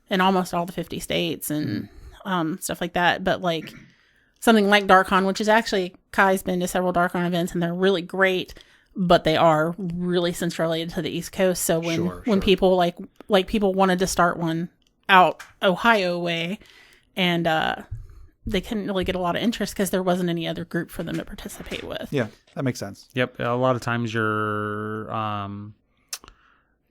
S3: in almost all the 50 states and stuff like that. But like something like Darkon, which is actually Kai's been to several Darkon events, and they're really great. But they are really centrally to the East Coast. So when people like people wanted to start one out Ohio way, and they couldn't really get a lot of interest because there wasn't any other group for them to participate with.
S1: Yeah, that makes sense.
S4: Yep, a lot of times you're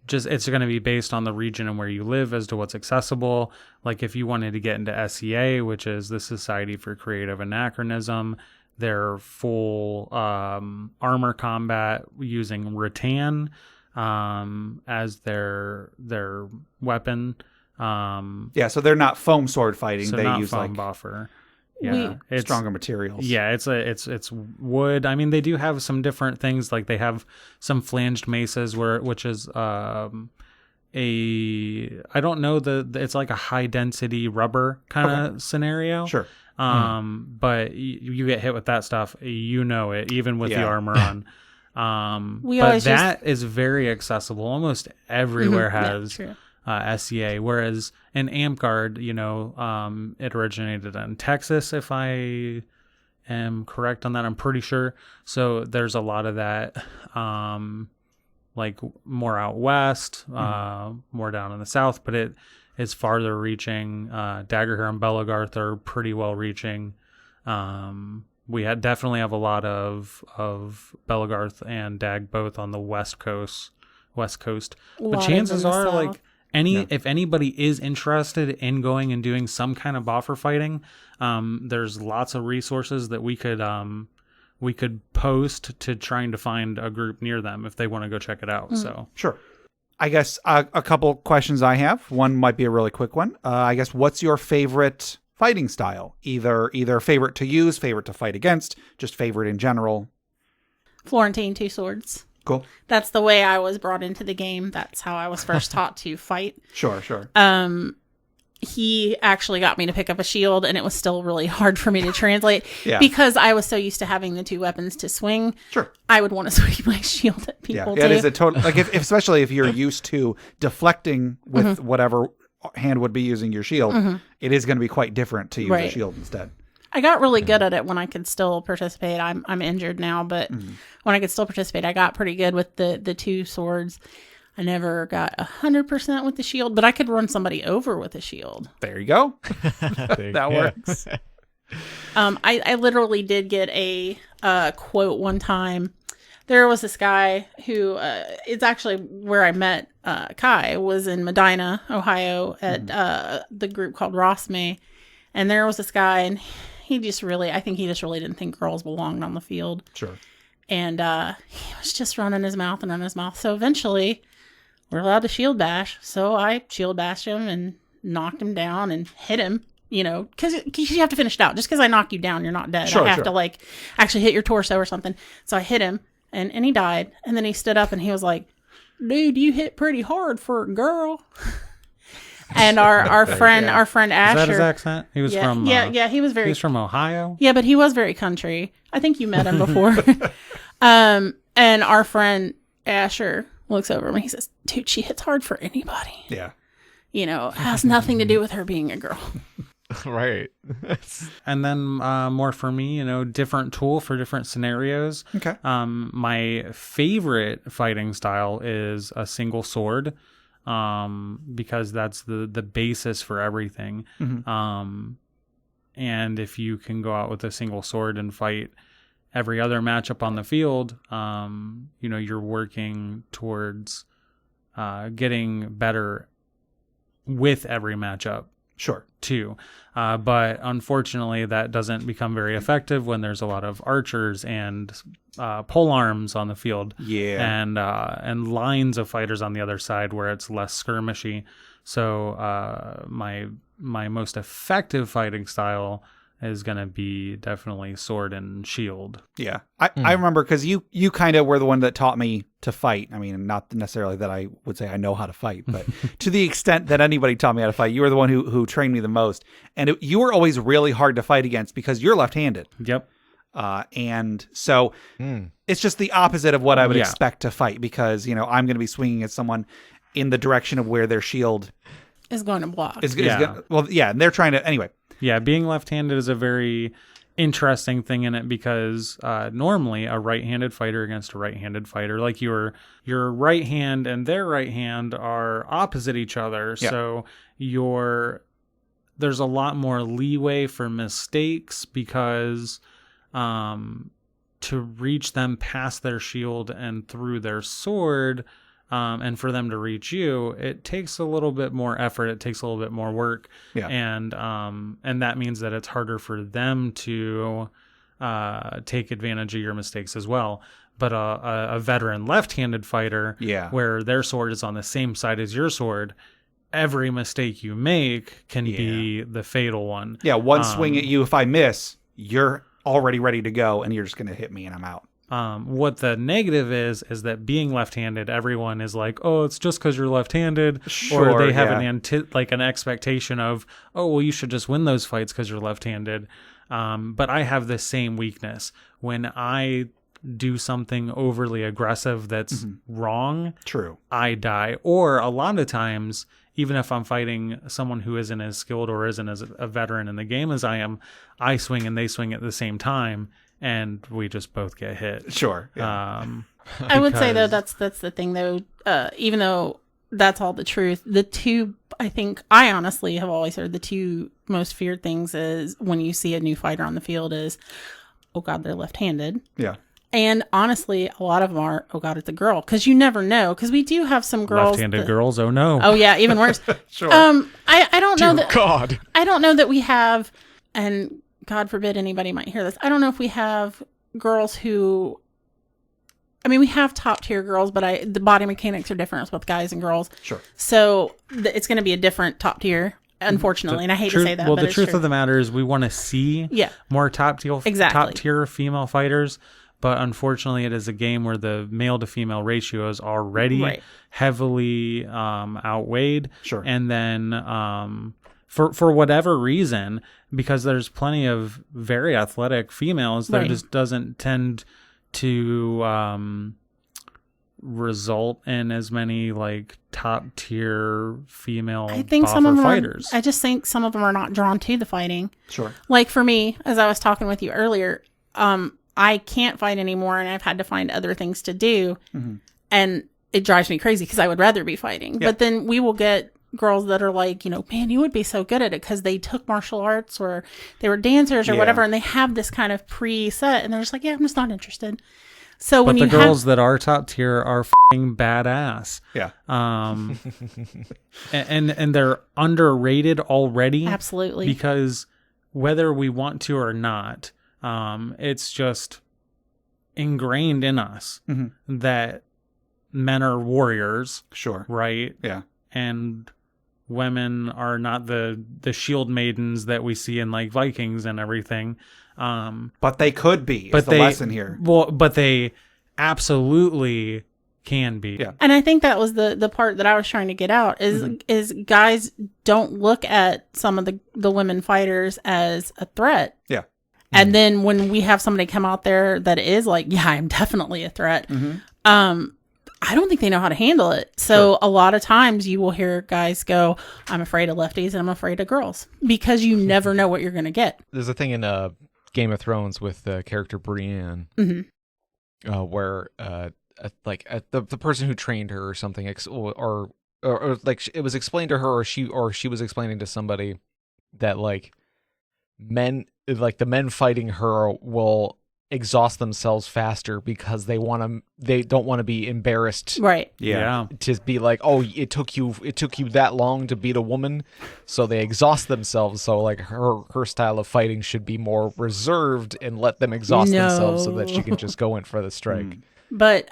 S4: it's going to be based on the region and where you live as to what's accessible. Like if you wanted to get into SCA, which is the Society for Creative Anachronism. Their full armor combat using rattan as their weapon.
S1: So they're not foam sword fighting.
S4: So
S1: they
S4: not
S1: use
S4: foam
S1: like
S4: buffer. Yeah,
S1: it's stronger materials.
S4: Yeah, it's wood. I mean, they do have some different things. Like they have some flanged maces which is I don't know it's like a high density rubber kind of scenario.
S1: Sure.
S4: But you get hit with that stuff, it, even with the armor on. But that is very accessible. Almost everywhere has SCA, whereas in Amtgard, it originated in Texas, if I am correct on that. I'm pretty sure. So there's a lot of that, like more out west, more down in the south, but it's farther reaching. Daggerheer and Belagarth are pretty well reaching. We definitely have a lot of Belagarth and Dag both on the west coast. But chances are, like if anybody is interested in going and doing some kind of boffer fighting, there's lots of resources that we could post to trying to find a group near them if they want to go check it out. So
S1: sure. I guess a couple questions I have. One might be a really quick one. I guess what's your favorite fighting style? Either favorite to use, favorite to fight against, just favorite in general.
S3: Florentine two swords.
S1: Cool.
S3: That's the way I was brought into the game. That's how I was first taught to fight.
S1: Sure.
S3: He actually got me to pick up a shield, and it was still really hard for me to translate because I was so used to having the two weapons to swing. Sure. I would want to swing my shield at people.
S1: Yeah, it is a total, like especially if you're used to deflecting with whatever hand would be using your shield, it is going to be quite different to use a shield instead.
S3: I got really good at it when I could still participate. I'm injured now, but when I could still participate, I got pretty good with the two swords. I never got 100% with the shield, but I could run somebody over with a shield.
S1: There you go. That works.
S3: I literally did get a quote one time there was this guy who, it's actually where I met Kai, was in Medina, Ohio, at the group called Rossmay. And there was this guy, and I think he just really didn't think girls belonged on the field.
S1: Sure.
S3: And he was just running his mouth. So eventually, we're allowed to shield bash. So I shield bashed him and knocked him down and hit him. Because you have to finish it out. Just because I knock you down, you're not dead.
S1: Sure,
S3: I have to actually hit your torso or something. So I hit him, and he died. And then he stood up and he was like, "Dude, you hit pretty hard for a girl." And our friend Asher.
S4: Is that his accent? He was from.
S3: He was very.
S4: He was from Ohio.
S3: Yeah, but he was very country. I think you met him before. And our friend Asher looks over him and he says, "Dude, she hits hard for anybody."
S1: Yeah.
S3: It has nothing to do with her being a girl.
S2: Right.
S4: And then more for me, different tool for different scenarios.
S1: Okay.
S4: My favorite fighting style is a single sword, because that's the basis for everything. And if you can go out with a single sword and fight every other matchup on the field, you're working towards getting better with every matchup.
S1: Sure.
S4: Too. But unfortunately, that doesn't become very effective when there's a lot of archers and pole arms on the field.
S1: Yeah.
S4: And lines of fighters on the other side where it's less skirmishy. So my most effective fighting style is going to be definitely sword and shield.
S1: Yeah. I remember because you kind of were the one that taught me to fight. I mean, not necessarily that I would say I know how to fight, but to the extent that anybody taught me how to fight, you were the one who trained me the most. And you were always really hard to fight against because you're left-handed.
S4: Yep.
S1: And so it's just the opposite of what I would expect to fight because, I'm going to be swinging at someone in the direction of where their shield
S3: is going to block.
S1: And they're trying to, anyway.
S4: Yeah, being left-handed is a very interesting thing in it because normally a right-handed fighter against a right-handed fighter, like your right hand and their right hand are opposite each other. Yeah. So there's a lot more leeway for mistakes because to reach them past their shield and through their sword, and for them to reach you, it takes a little bit more effort. It takes a little bit more work. Yeah. And that means that it's harder for them to take advantage of your mistakes as well. But a veteran left-handed fighter, where their sword is on the same side as your sword, every mistake you make can be the fatal one.
S1: Yeah, one swing at you, if I miss, you're already ready to go, and you're just going to hit me, and I'm out.
S4: What the negative is that being left-handed, everyone is like, oh, it's just because you're left-handed, or they have an expectation of, oh, well, you should just win those fights because you're left-handed. But I have the same weakness. When I do something overly aggressive that's wrong, I die. Or a lot of times, even if I'm fighting someone who isn't as skilled or isn't as a veteran in the game as I am, I swing and they swing at the same time. And we just both get hit.
S1: Sure. Yeah.
S3: I would say though that's the thing though. Even though that's all the truth, the two I honestly have always heard the two most feared things is when you see a new fighter on the field is, oh God, they're left-handed.
S1: Yeah.
S3: And honestly, a lot of them are, oh God, it's a girl, because you never know. Because we do have some girls.
S4: Left-handed girls. Oh no.
S3: Oh yeah, even worse.
S1: Sure.
S3: I don't know that.
S2: God.
S3: I don't know that we have, and God forbid anybody might hear this. I don't know if we have girls who, we have top tier girls, but the body mechanics are different with guys and girls.
S1: Sure.
S3: So it's going to be a different top tier, unfortunately. And I hate to say that.
S4: Well,
S3: but
S4: the truth of the matter is we want to see more top tier female fighters. But unfortunately, it is a game where the male to female ratio is already heavily outweighed.
S1: Sure.
S4: And then for whatever reason, because there's plenty of very athletic females, there just doesn't tend to result in as many like top tier female fighters.
S3: I just think some of them are not drawn to the fighting.
S1: Sure.
S3: Like for me, as I was talking with you earlier, I can't fight anymore, and I've had to find other things to do, and it drives me crazy because I would rather be fighting. But then we will get girls that are like, man, you would be so good at it because they took martial arts or they were dancers or whatever, and they have this kind of preset, and they're just like, yeah, I'm just not interested. So when
S4: but the
S3: you
S4: girls that are top tier are f***ing badass.
S1: Yeah.
S4: And they're underrated already.
S3: absolutely.
S4: Because whether we want to or not, it's just ingrained in us that men are warriors.
S1: Sure.
S4: Right?
S1: Yeah.
S4: And women are not the shield maidens that we see in like Vikings and everything.
S1: But they could be. Is the lesson here?
S4: Well, but they absolutely can be.
S1: Yeah.
S3: And I think that was the part that I was trying to get out is guys don't look at some of the women fighters as a threat.
S1: Yeah.
S3: And then when we have somebody come out there that is like, yeah, I'm definitely a threat. I don't think they know how to handle it. So a lot of times you will hear guys go, I'm afraid of lefties and I'm afraid of girls, because you never know what you're going to get.
S2: There's a thing in Game of Thrones with the character Brienne, where the person who trained her or something, or like it was explained to her, or she was explaining to somebody that like the men fighting her will exhaust themselves faster because they don't want to be embarrassed,
S3: Right.
S4: Yeah.
S2: to be like, oh, it took you that long to beat a woman, so they exhaust themselves. So like her style of fighting should be more reserved and let them exhaust themselves so that she can just go in for the strike.
S3: But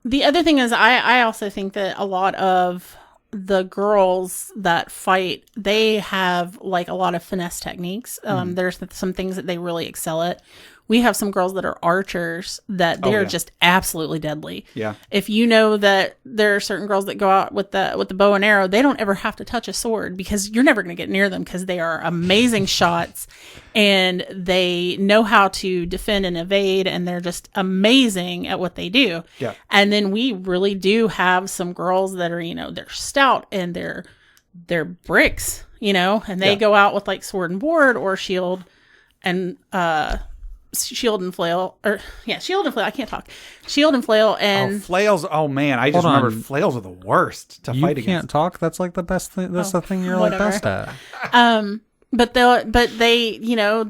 S3: the other thing is I also think that a lot of the girls that fight, they have like a lot of finesse techniques. There's some things that they really excel at. We have some girls that are archers that they're just absolutely deadly.
S1: Yeah.
S3: If you know that there are certain girls that go out with the bow and arrow, they don't ever have to touch a sword because you're never going to get near them because they are amazing shots and they know how to defend and evade, and they're just amazing at what they do.
S1: Yeah.
S3: And then we really do have some girls that are, they're stout and they're bricks, and they go out with like sword and board or shield and shield and flail, shield and flail. I can't talk. Shield and flail and
S1: flails. Oh man, I just remember flails are the worst to fight against.
S4: You can't talk. That's like the best thing. That's the thing you're like best at.
S3: But they,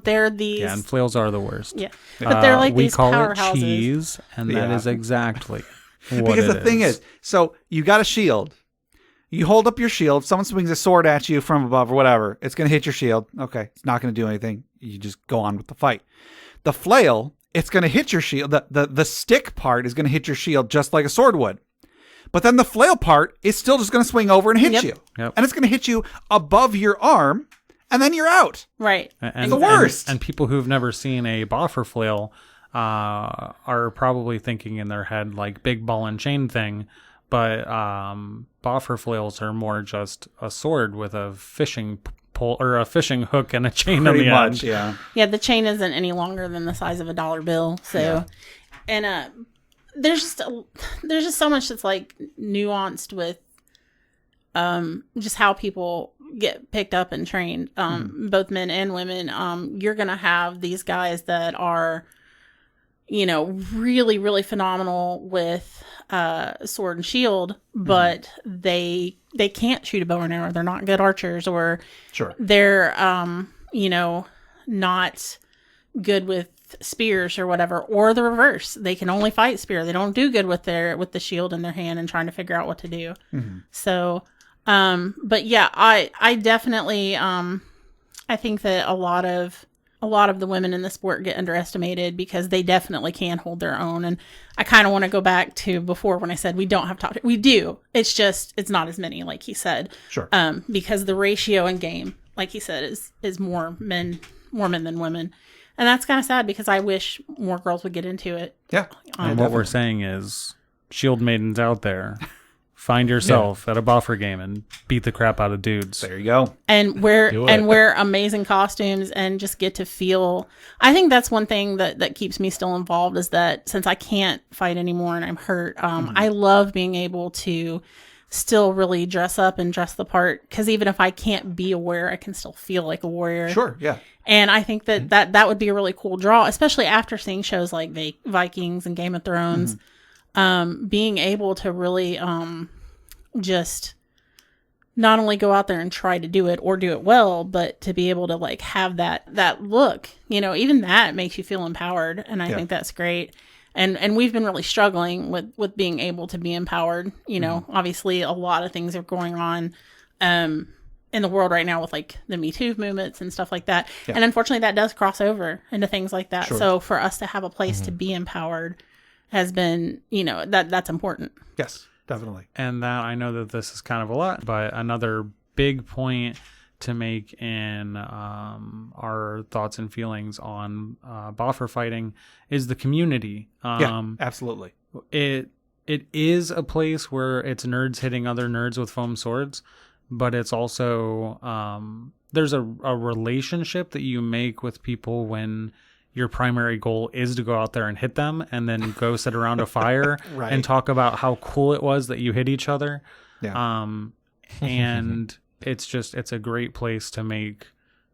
S3: they're these.
S4: Yeah, and flails are the worst.
S3: Yeah, but they're like these powerhouses.
S4: We call it cheese, and that is exactly what
S1: because the thing is, so you got a shield. You hold up your shield. Someone swings a sword at you from above or whatever. It's going to hit your shield. Okay, it's not going to do anything. You just go on with the fight. The flail, it's going to hit your shield. The stick part is going to hit your shield just like a sword would. But then the flail part is still just going to swing over and hit you. Yep. And it's going to hit you above your arm, and then you're out.
S3: Right.
S4: And
S1: the worst.
S4: And people who've never seen a boffer flail are probably thinking in their head like big ball and chain thing. But boffer flails are more just a sword with a fishing pole or a fishing hook and a chain on the end.
S1: Yeah.
S3: Yeah, the chain isn't any longer than the size of a dollar bill. So, and there's just so much that's like nuanced with just how people get picked up and trained, both men and women. You're gonna have these guys that are, really, really phenomenal with sword and shield, but they can't shoot a bow and arrow. They're not good archers, or they're not good with spears or whatever, or the reverse. They can only fight spear. They don't do good with the shield in their hand and trying to figure out what to do. So but yeah, I definitely I think that a lot of the women in the sport get underestimated because they definitely can hold their own. And I kind of want to go back to before when I said we don't have top. We do. It's not as many, like he said.
S1: Sure.
S3: Because the ratio in game, like he said, is more men than women. And that's kind of sad because I wish more girls would get into it.
S1: Yeah.
S4: And what we're saying is, shield maidens out there, find yourself at a boffer game and beat the crap out of dudes.
S1: There you go.
S3: And wear amazing costumes and just get to feel. I think that's one thing that keeps me still involved, is that since I can't fight anymore and I'm hurt, I love being able to still really dress up and dress the part, because even if I can't be a warrior, I can still feel like a warrior.
S1: Sure, yeah.
S3: And I think that would be a really cool draw, especially after seeing shows like Vikings and Game of Thrones. Being able to really just not only go out there and try to do it or do it well, but to be able to like have that look, even that makes you feel empowered. And I think that's great. and we've been really struggling with being able to be empowered. You know, obviously a lot of things are going on in the world right now with like the Me Too movements and stuff like that. Yeah. And unfortunately that does cross over into things like that. Sure. So for us to have a place to be empowered has been, you know, that's important.
S1: Yes, definitely.
S4: And that, I know that this is kind of a lot, but another big point to make in our thoughts and feelings on boffer fighting is the community.
S1: Absolutely.
S4: It is a place where it's nerds hitting other nerds with foam swords, but it's also there's a relationship that you make with people when your primary goal is to go out there and hit them, and then go sit around a fire right. and talk about how cool it was that you hit each other. Yeah. And it's a great place to make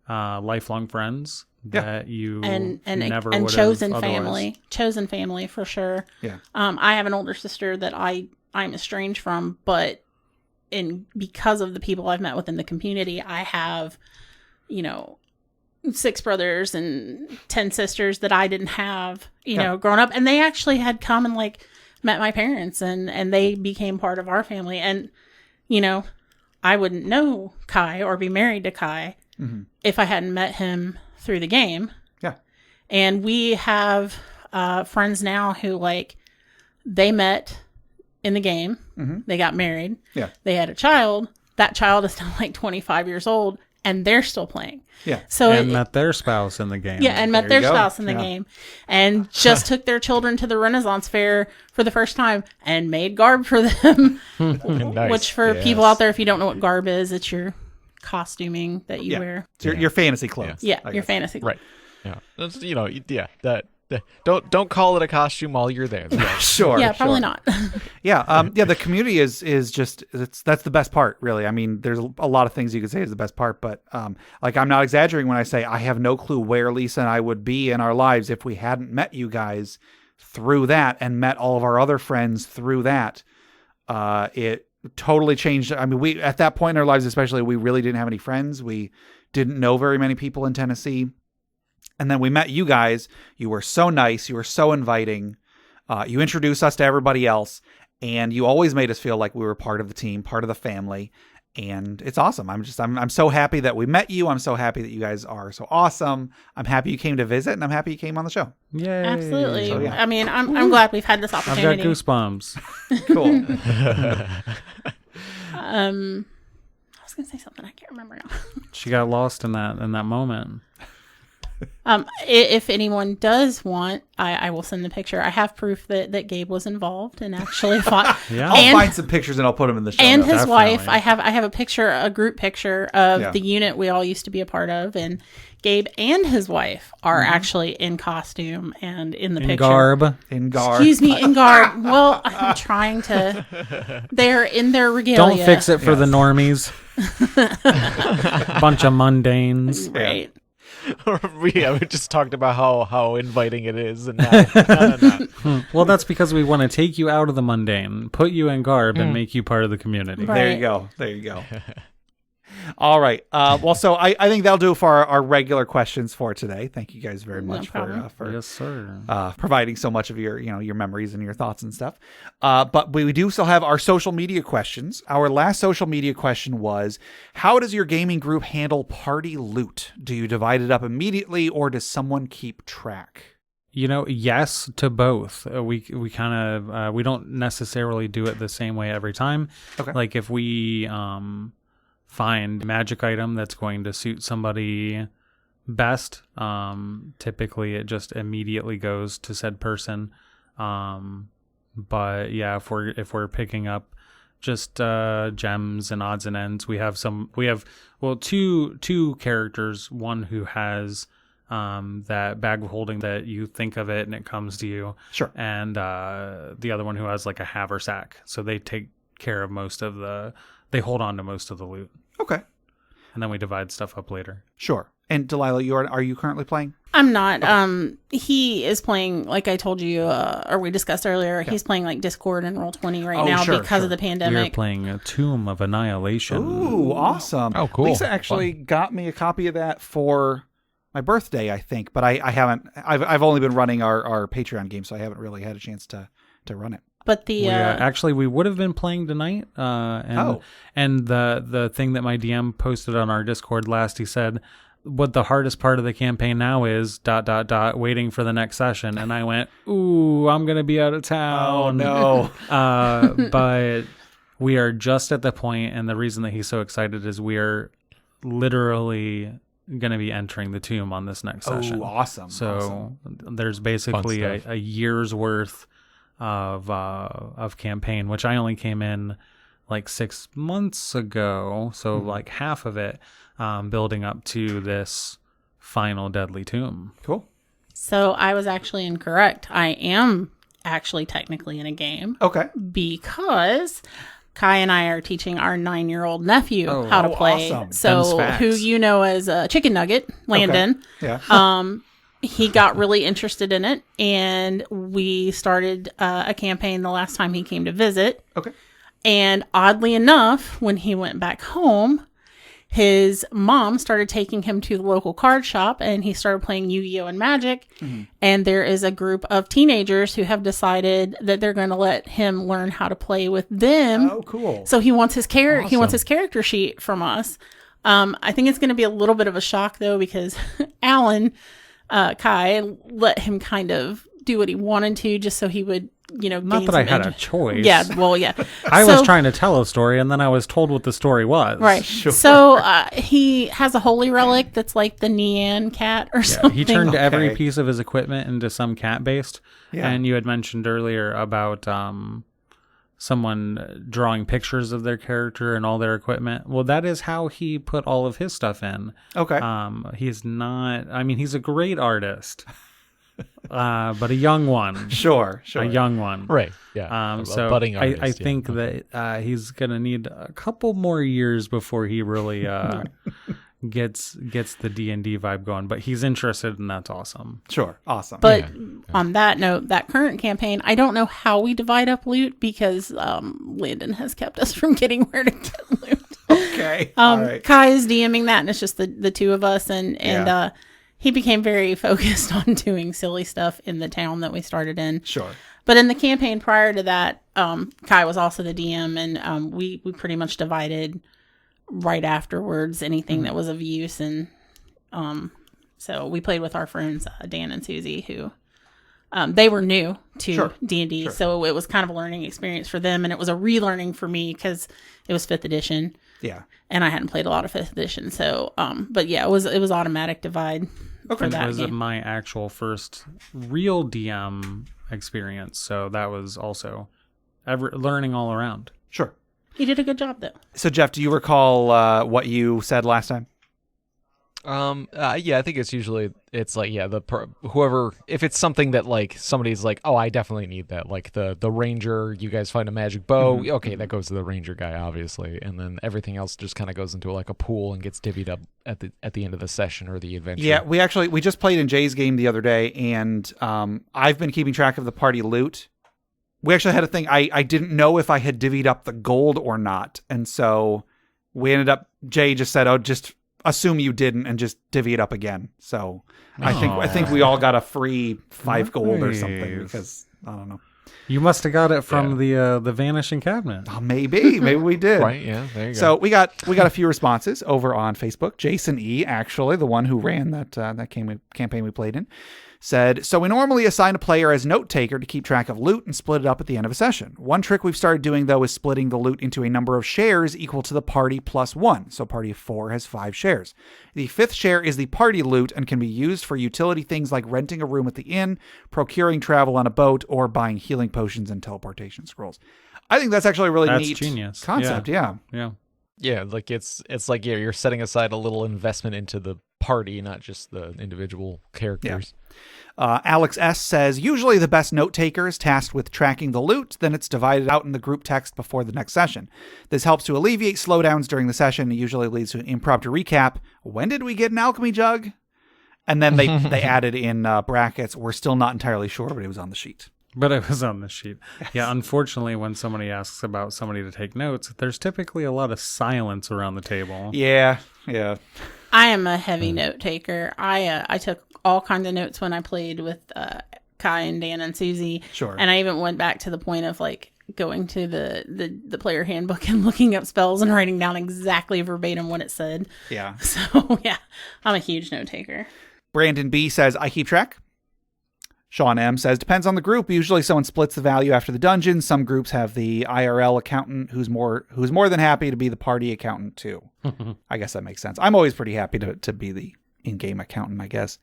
S4: lifelong friends that you never would have
S3: chosen
S4: otherwise.
S3: Chosen family for sure.
S1: Yeah.
S3: I have an older sister that I'm estranged from, but because of the people I've met within the community, I have, you know, 6 brothers and 10 sisters that I didn't have, you know, growing up, and they actually had come and like met my parents, and they became part of our family. And, you know, I wouldn't know Kai or be married to Kai if I hadn't met him through the game.
S1: Yeah.
S3: And we have friends now who, like, they met in the game. They got married. Yeah. They had a child. That child is now like 25 years old, and they're still playing.
S1: Yeah.
S3: So
S4: met their spouse in the game.
S3: Yeah, and met their spouse in the game. And just took their children to the Renaissance Fair for the first time and made garb for them. Nice. Which for people out there, if you don't know what garb is, it's your costuming that you wear.
S1: It's your fantasy clothes.
S3: Yeah, your fantasy clothes.
S2: Right. Yeah. That's, you know, don't call it a costume while you're there.
S1: Sure.
S3: Yeah, probably not.
S1: The community is just that's the best part, really. I mean, there's a lot of things you could say is the best part, but like, I'm not exaggerating when I say I have no clue where Lisa and I would be in our lives if we hadn't met you guys through that and met all of our other friends through that. It totally changed. I mean, we at that point in our lives, especially, we really didn't have any friends. We didn't know very many people in Tennessee. And then we met you guys. You were so nice. You were so inviting. You introduced us to everybody else. And you always made us feel like we were part of the team, part of the family. And it's awesome. I'm so happy that we met you. I'm so happy that you guys are so awesome. I'm happy you came to visit, and I'm happy you came on the show.
S4: Yay.
S3: Absolutely. So, I mean, I'm glad we've had this opportunity.
S4: I've got goosebumps.
S1: Cool.
S3: I was going to say something. I can't remember now.
S4: She got lost in that moment.
S3: If anyone does want, I will send the picture. I have proof that Gabe was involved and actually fought.
S1: I'll find some pictures and I'll put them in the show.
S3: And his wife. I have a group picture of the unit we all used to be a part of, and Gabe and his wife are actually in costume and in the picture.
S4: In garb.
S3: Excuse me, in garb. Well, I'm trying to. They're in their regalia.
S4: Don't fix it for the normies. Bunch of mundanes.
S3: Right.
S2: We just talked about how inviting it is, and now.
S4: Well, that's because we want to take you out of the mundane, put you in garb, and make you part of the community.
S3: Right.
S1: There you go. All right. Well, so I think that'll do for our regular questions for today. Thank you guys very much for
S4: yes, sir.
S1: Providing so much of your memories and your thoughts and stuff. But we do still have our social media questions. Our last social media question was, how does your gaming group handle party loot? Do you divide it up immediately, or does someone keep track?
S4: Yes to both. We kind of we don't necessarily do it the same way every time.
S1: Okay.
S4: Like if we find a magic item that's going to suit somebody best, typically it just immediately goes to said person. But yeah, if we're picking up just gems and odds and ends, we have two characters, one who has that bag of holding that you think of it and it comes to you.
S1: Sure.
S4: And the other one who has like a haversack. So they take care of they hold on to most of the loot.
S1: Okay.
S4: And then we divide stuff up later.
S1: Sure. And Delilah, are you currently playing?
S3: I'm not. Okay. He is playing, like I told you, or we discussed earlier, he's playing like Discord and Roll20 right now because of the pandemic.
S4: We're playing a Tomb of Annihilation.
S1: Ooh, awesome.
S2: Oh, cool.
S1: Lisa actually got me a copy of that for my birthday, I think, but I haven't. I've only been running our Patreon game, so I haven't really had a chance to run it.
S3: But the
S4: actually we would have been playing tonight. And the thing that my DM posted on our Discord last, he said, what the hardest part of the campaign now is ... waiting for the next session. And I went, ooh, I'm gonna be out of town.
S1: Oh no.
S4: But we are just at the point, and the reason that he's so excited is we are literally going to be entering the tomb on this next session.
S1: Oh, awesome.
S4: So there's basically a year's worth of campaign, which I only came in like 6 months ago. So like half of it, building up to this final deadly tomb.
S1: Cool.
S3: So I was actually incorrect. I am actually technically in a game.
S1: Okay.
S3: Because Kai and I are teaching our 9-year-old nephew how to play.
S1: Awesome.
S3: So who you know as Chicken Nugget, Landon.
S1: Okay. Yeah.
S3: He got really interested in it, and we started a campaign the last time he came to visit.
S1: Okay.
S3: And oddly enough, when he went back home, his mom started taking him to the local card shop, and he started playing Yu-Gi-Oh! And Magic. Mm-hmm. And there is a group of teenagers who have decided that they're going to let him learn how to play with them.
S1: Oh, cool.
S3: So he wants his He wants his character sheet from us. I think it's going to be a little bit of a shock, though, because Alan, Kai, let him kind of do what he wanted to just so he would,
S4: not that I had a choice.
S3: Yeah, well, yeah.
S4: I was trying to tell a story, and then I was told what the story was.
S3: Right.
S1: Sure.
S3: So he has a holy relic that's like the Nian cat or something.
S4: He turned every piece of his equipment into some cat-based. Yeah. And you had mentioned earlier about someone drawing pictures of their character and all their equipment. Well, that is how he put all of his stuff in.
S1: Okay.
S4: He's a great artist. But a young one.
S1: Sure.
S4: A young one.
S2: Right. Yeah.
S4: So
S2: budding artist,
S4: I think that he's going to need a couple more years before he really gets the D&D vibe going. But he's interested, and that's awesome.
S1: Sure. Awesome.
S3: But on that note, that current campaign, I don't know how we divide up loot because Landon has kept us from getting where to get loot.
S1: Okay. All right.
S3: Kai is DMing that, and it's just the two of us, and he became very focused on doing silly stuff in the town that we started in.
S1: Sure.
S3: But in the campaign prior to that, Kai was also the DM, and we pretty much divided right afterwards anything that was of use. And so we played with our friends, Dan and Susie, who they were new to D&D. Sure. So it was kind of a learning experience for them, and it was a relearning for me because it was 5th edition.
S1: Yeah.
S3: And I hadn't played a lot of 5th edition. So, but yeah, it was automatic divide.
S4: Okay. That was my actual first real DM experience. So that was also learning all around.
S1: Sure.
S3: He did a good job, though.
S1: So, Jeff, do you recall what you said last time?
S2: Yeah, I think it's usually like whoever, if it's something that like somebody's like, oh, I definitely need that, like the ranger, you guys find a magic bow, okay, that goes to the ranger guy, obviously, and then everything else just kind of goes into like a pool and gets divvied up at the end of the session or the adventure.
S1: Yeah, we just played in Jay's game the other day, and I've been keeping track of the party loot. We actually had a thing, I didn't know if I had divvied up the gold or not, and so we ended up, Jay just said, oh, just assume you didn't and just divvy it up again. So I think we all got a free 5 gold or something because I don't know.
S4: You must have got it from the vanishing cabinet.
S1: Oh, maybe we did.
S2: Right? Yeah. There you go.
S1: So we got a few responses over on Facebook. Jason E, actually the one who ran that campaign we played in, said, so we normally assign a player as note taker to keep track of loot and split it up at the end of a session. One trick we've started doing, though, is splitting the loot into a number of shares equal to the party plus 1. So party of 4 has 5 shares. The 5th share is the party loot and can be used for utility things like renting a room at the inn, procuring travel on a boat, or buying healing potions and teleportation scrolls. I think that's actually a really neat
S4: genius
S1: concept. Yeah.
S2: Yeah, like it's like you're setting aside a little investment into the party, not just the individual characters.
S1: Yeah. Alex S. says, usually the best note taker is tasked with tracking the loot, then it's divided out in the group text before the next session. This helps to alleviate slowdowns during the session and usually leads to an impromptu recap. When did we get an alchemy jug? And then they added in brackets, we're still not entirely sure, but it was on the sheet.
S4: But it was on the sheet. Yes. Yeah, unfortunately, when somebody asks about somebody to take notes, there's typically a lot of silence around the table.
S1: Yeah.
S3: I am a heavy note taker. I took all kinds of notes when I played with Kai and Dan and Susie.
S1: Sure.
S3: And I even went back to the point of like going to the player handbook and looking up spells and writing down exactly verbatim what it said.
S1: Yeah.
S3: So yeah, I'm a huge note taker.
S1: Brandon B says, I keep track. Sean M says, depends on the group. Usually someone splits the value after the dungeon. Some groups have the IRL accountant who's more than happy to be the party accountant too. I guess that makes sense. I'm always pretty happy to be the in-game accountant, I guess.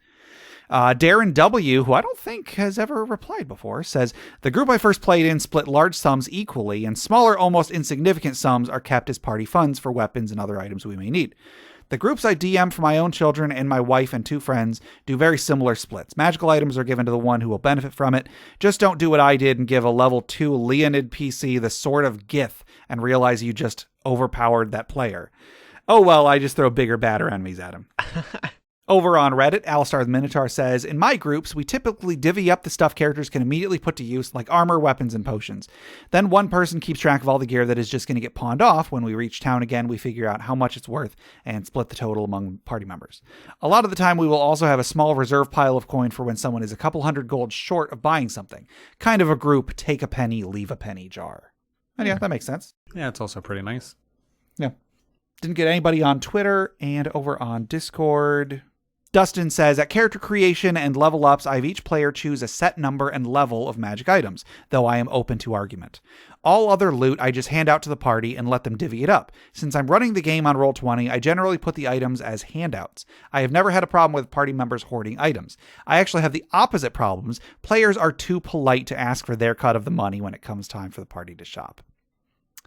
S1: Darren W., who I don't think has ever replied before, says, the group I first played in split large sums equally, and smaller, almost insignificant sums are kept as party funds for weapons and other items we may need. The groups I DM for my own children and my wife and 2 friends do very similar splits. Magical items are given to the one who will benefit from it. Just don't do what I did and give a level 2 Leonid PC the Sword of Gith and realize you just overpowered that player. Oh well, I just throw bigger, badder enemies at him. Over on Reddit, Alistar the Minotaur says, in my groups, we typically divvy up the stuff characters can immediately put to use, like armor, weapons, and potions. Then one person keeps track of all the gear that is just going to get pawned off. When we reach town again, we figure out how much it's worth and split the total among party members. A lot of the time, we will also have a small reserve pile of coin for when someone is a couple hundred gold short of buying something. Kind of a group, take a penny, leave a penny jar. And yeah, that makes sense.
S4: Yeah, it's also pretty nice.
S1: Yeah. Didn't get anybody on Twitter, and over on Discord... Dustin says, at character creation and level ups, I have each player choose a set number and level of magic items, though I am open to argument. All other loot I just hand out to the party and let them divvy it up. Since I'm running the game on Roll20, I generally put the items as handouts. I have never had a problem with party members hoarding items. I actually have the opposite problems. Players are too polite to ask for their cut of the money when it comes time for the party to shop.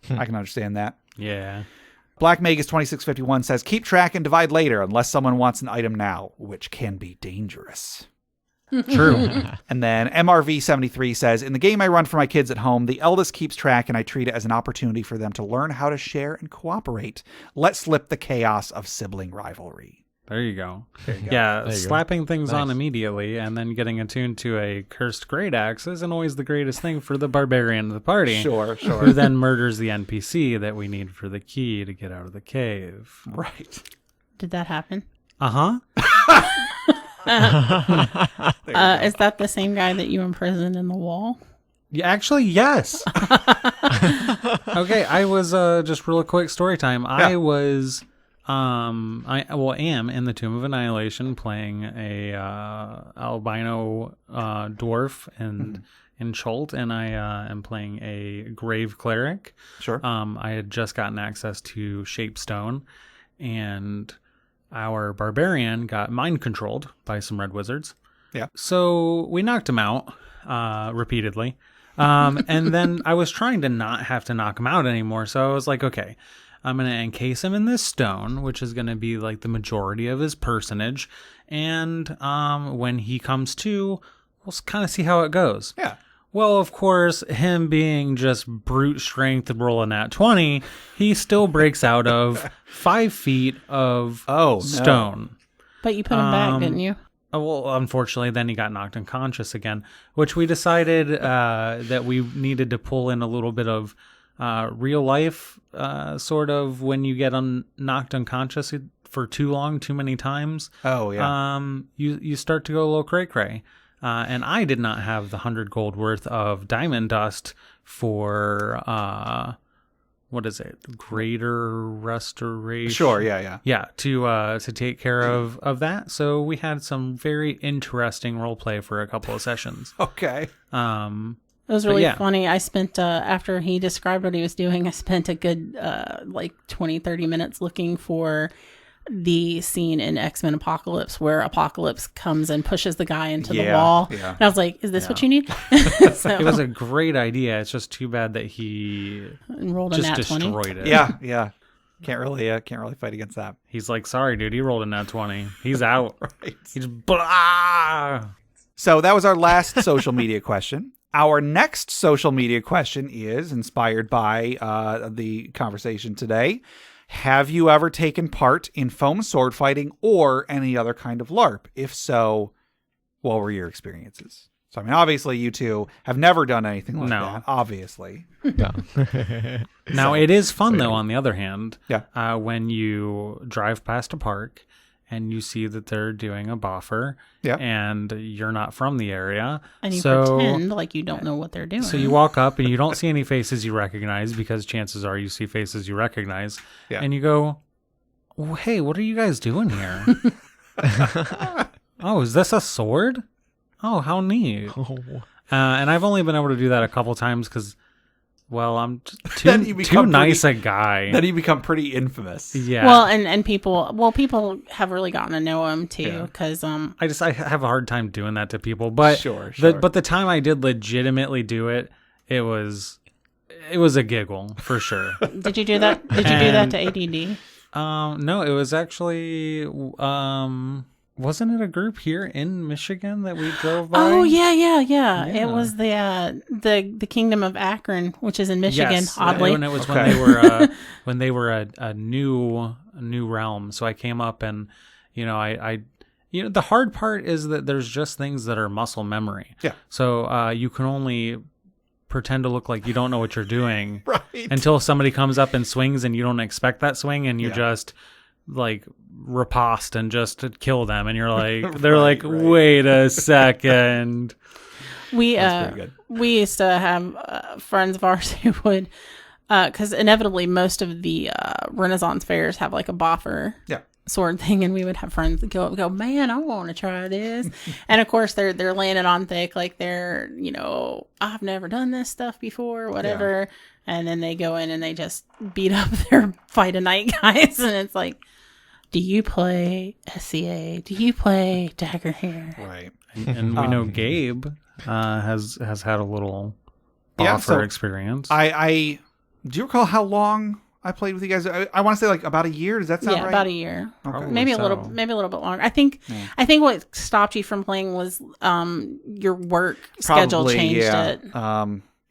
S1: I can understand that.
S4: Yeah.
S1: Black Magus 2651 says, keep track and divide later unless someone wants an item now, which can be dangerous.
S4: True.
S1: And then MRV73 says, in the game I run for my kids at home, the eldest keeps track and I treat it as an opportunity for them to learn how to share and cooperate. Let slip the chaos of sibling rivalry.
S4: There you go.
S1: There you go.
S4: Yeah,
S2: There you
S4: slapping things
S2: Nice.
S4: on immediately and then getting attuned to a cursed great axe isn't always the greatest thing for the barbarian of the party.
S1: Sure.
S4: Who then murders the NPC that we need for the key to get out of the cave.
S1: Right.
S3: Did that happen?
S4: Uh-huh.
S3: Is that the same guy that you imprisoned in the wall?
S4: Yeah, actually, yes. Okay, I was just real quick story time. I was am in the Tomb of Annihilation playing a albino dwarf and in Chult, and I am playing a grave cleric.
S1: Sure.
S4: I had just gotten access to Shapestone, and our barbarian got mind controlled by some red wizards.
S1: Yeah.
S4: So we knocked him out repeatedly. And then I was trying to not have to knock him out anymore. So I was like, okay, I'm going to encase him in this stone, which is going to be like the majority of his personage. And when he comes to, we'll kind of see how it goes.
S1: Yeah.
S4: Well, of course, him being just brute strength and rolling at 20, he still breaks out of 5 feet of stone.
S3: But you put him back, didn't you?
S4: Well, unfortunately, then he got knocked unconscious again, which we decided that we needed to pull in a little bit of real life, sort of when you get knocked unconscious for too long, too many times.
S1: Oh, yeah.
S4: You start to go a little cray-cray. And I did not have the 100 gold worth of diamond dust for, what is it? Greater restoration.
S1: Sure, yeah.
S4: Yeah, to take care of that. So we had some very interesting role play for a couple of sessions.
S1: Okay.
S3: It was really funny. I spent, after he described what he was doing, I spent a good 20-30 minutes looking for the scene in X-Men Apocalypse where Apocalypse comes and pushes the guy into the wall. Yeah. And I was like, is this what you need? So,
S4: it was a great idea. It's just too bad that he
S3: rolled
S4: just
S3: a nat
S4: destroyed
S3: 20.
S4: it.
S1: Yeah. Can't really fight against that.
S4: He's like, sorry, dude, he rolled a nat 20. He's out.
S1: Right.
S4: He's blah.
S1: So that was our last social media question. Our next social media question is inspired by the conversation today. Have you ever taken part in foam sword fighting or any other kind of LARP? If so, what were your experiences? So, I mean, obviously you two have never done anything like that, obviously.
S2: Yeah.
S4: Now, it is fun, though, on the other hand.
S1: Yeah.
S4: When you drive past a park and you see that they're doing a boffer,
S1: Yeah.
S4: and you're not from the area.
S3: And you
S4: so,
S3: pretend like you don't know what they're doing.
S4: So you walk up and you don't see any faces you recognize, because chances are you see faces you recognize.
S1: Yeah.
S4: And you go, well, hey, what are you guys doing here? Oh, is this a sword? Oh, how neat. And I've only been able to do that a couple times because, well, I'm just
S1: Then you
S4: too
S1: become
S4: nice a guy.
S1: Then you become pretty infamous.
S4: Yeah.
S3: Well, and people have really gotten to know him too, because
S4: I have a hard time doing that to people, but
S1: Sure.
S4: But the time I did legitimately do it, it was a giggle for sure.
S3: did you do that? Did you do that to ADD?
S4: No, it was actually wasn't it a group here in Michigan that we drove by?
S3: Oh yeah. It was the Kingdom of Akron, which is in Michigan.
S4: Yes,
S3: oddly,
S4: and it was when they were a new realm. So I came up and I the hard part is that there's just things that are muscle memory.
S1: Yeah.
S4: So you can only pretend to look like you don't know what you're doing
S1: Right.
S4: until somebody comes up and swings and you don't expect that swing, and you just like riposte and just kill them, and you're like they're like wait a second.
S3: we
S1: That's pretty good.
S3: we used to have friends of ours who would because inevitably most of the Renaissance fairs have like a boffer sword thing, and we would have friends that go up and go, man, I want to try this. And of course they're laying it on thick, like they're I've never done this stuff before, whatever. And then they go in and they just beat up their fight a night guys, and it's like, do you play SCA? Do you play Dagger here?
S1: Right.
S4: And we know Gabe has had a little boffer experience.
S1: I do you recall how long I played with you guys? I want to say like about a year. Does that sound right?
S3: Yeah, about a year.
S1: Okay.
S3: Maybe a little bit longer. I think what stopped you from playing was your work schedule changed it.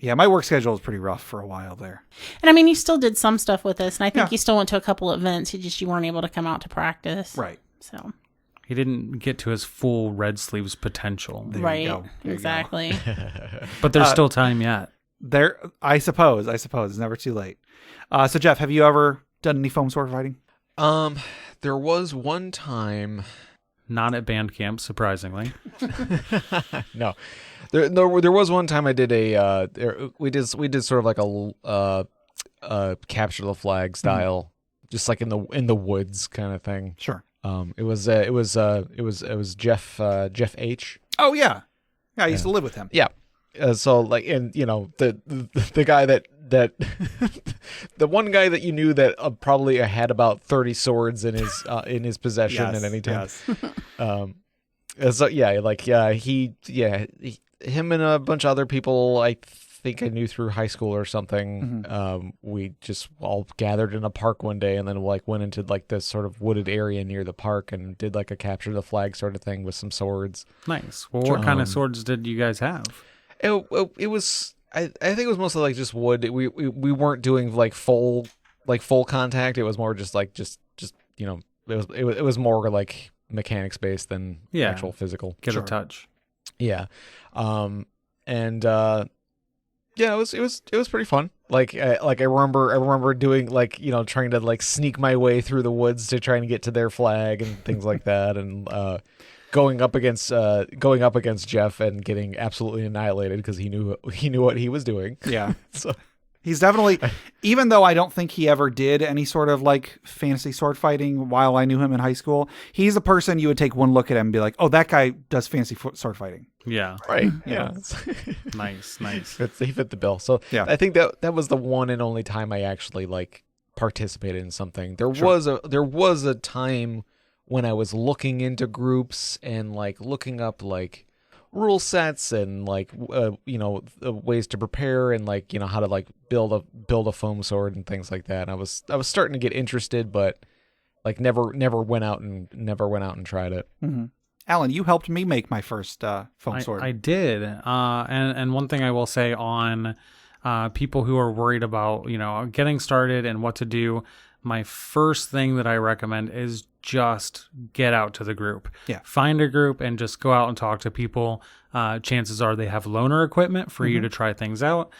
S1: Yeah, my work schedule was pretty rough for a while there.
S3: And I mean, you still did some stuff with us, and I think you still went to a couple of events. You weren't able to come out to practice.
S1: Right.
S3: So
S4: he didn't get to his full Red Sleeves potential.
S1: There you go.
S3: Exactly.
S4: But there's still time yet.
S1: I suppose it's never too late. So Jeff, have you ever done any foam sword fighting?
S2: There was one time.
S4: Not at band camp, surprisingly.
S2: No, there was one time I did we did sort of like a capture the flag style, just like in the woods kind of thing.
S1: Sure.
S2: It was Jeff H.
S1: Oh yeah, I used to live with him.
S2: Yeah. So like, and the guy that the one guy that you knew that probably had about 30 swords in his possession at any time. Yes. So him and a bunch of other people I think I knew through high school or something. We just all gathered in a park one day and then like went into like this sort of wooded area near the park and did like a capture the flag sort of thing with some swords.
S4: Nice. Well, what kind of swords did you guys have?
S2: It was I think it was mostly like just wood. We weren't doing like full contact. It was more just it was more like mechanics based than actual physical.
S4: Get a touch.
S2: Yeah. It was pretty fun. I remember doing trying to like sneak my way through the woods to try and get to their flag and things like that, and going up against Jeff and getting absolutely annihilated because he knew what he was doing.
S1: Yeah.
S2: So
S1: he's definitely, even though I don't think he ever did any sort of like fantasy sword fighting while I knew him in high school, he's a person you would take one look at him and be like, oh, that guy does fantasy sword fighting.
S4: Yeah.
S2: Right. Yeah.
S4: Nice.
S2: He fit the bill. So
S1: yeah.
S2: I think that was the one and only time I actually like participated in something. There was a time when I was looking into groups and like looking up like rule sets and like ways to prepare and like how to like build a foam sword and things like that. And I was starting to get interested, but like never went out and tried it.
S1: Mm-hmm. Alan, you helped me make my first foam sword.
S4: I did. And one thing I will say on people who are worried about getting started and what to do, my first thing that I recommend is just get out to the group.
S1: Yeah.
S4: Find a group and just go out and talk to people. Chances are they have loaner equipment for you to try things out.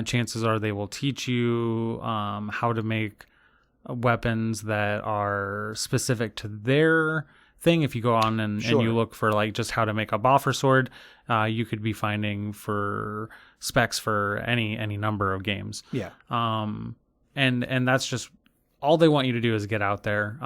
S4: Chances are they will teach you how to make weapons that are specific to their thing. If you go on and you look for like just how to make a boffer sword, you could be finding for specs for any number of games.
S1: Yeah.
S4: And that's just all they want you to do is get out there.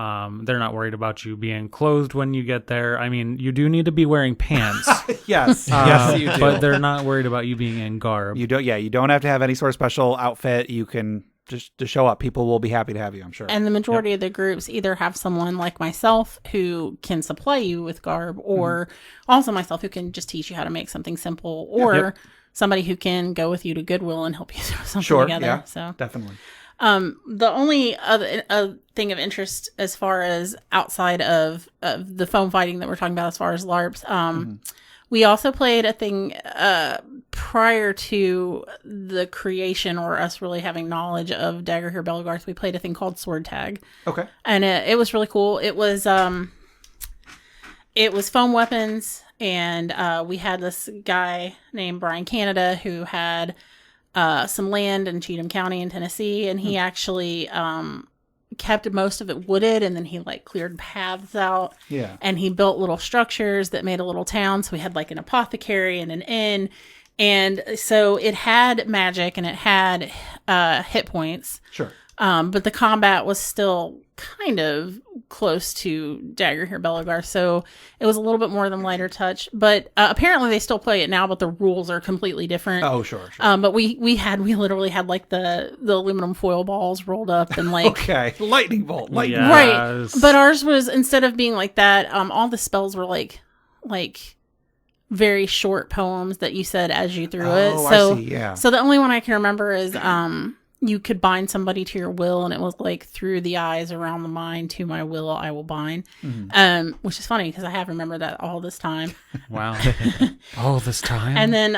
S4: They're not worried about you being clothed when you get there. I mean, you do need to be wearing pants.
S1: Yes. Yes, you do.
S4: But they're not worried about you being in garb.
S1: You don't have to have any sort of special outfit. You can just to show up. People will be happy to have you, I'm sure.
S3: And the majority of the groups either have someone like myself who can supply you with garb, or also myself who can just teach you how to make something simple, or somebody who can go with you to Goodwill and help you throw something together.
S1: Yeah,
S3: so
S1: definitely.
S3: The only other thing of interest as far as outside of the foam fighting that we're talking about as far as LARPs, we also played a thing prior to the creation or us really having knowledge of Dagger Here Belgarth. We played a thing called Sword Tag.
S1: Okay.
S3: And it was really cool. It was foam weapons, and we had this guy named Brian Canada who had some land in Cheatham County in Tennessee, and he actually kept most of it wooded, and then he like cleared paths out. Yeah. And he built little structures that made a little town. So we had like an apothecary and an inn. And so it had magic and it had hit points.
S1: Sure.
S3: But the combat was still kind of close to Dagger Here Belgarth, so it was a little bit more than lighter touch. But apparently they still play it now, but the rules are completely different.
S1: Oh, sure.
S3: But we literally had like the aluminum foil balls rolled up and like
S1: okay, lightning bolt, lightning.
S4: Yes.
S3: Right. But ours was, instead of being like that, all the spells were like very short poems that you said as you threw it. So
S1: I see, yeah.
S3: So the only one I can remember is you could bind somebody to your will, and it was like through the eyes, around the mind, to my will I will bind. Which is funny because I have remembered that all this time.
S4: Wow. All this time.
S3: And then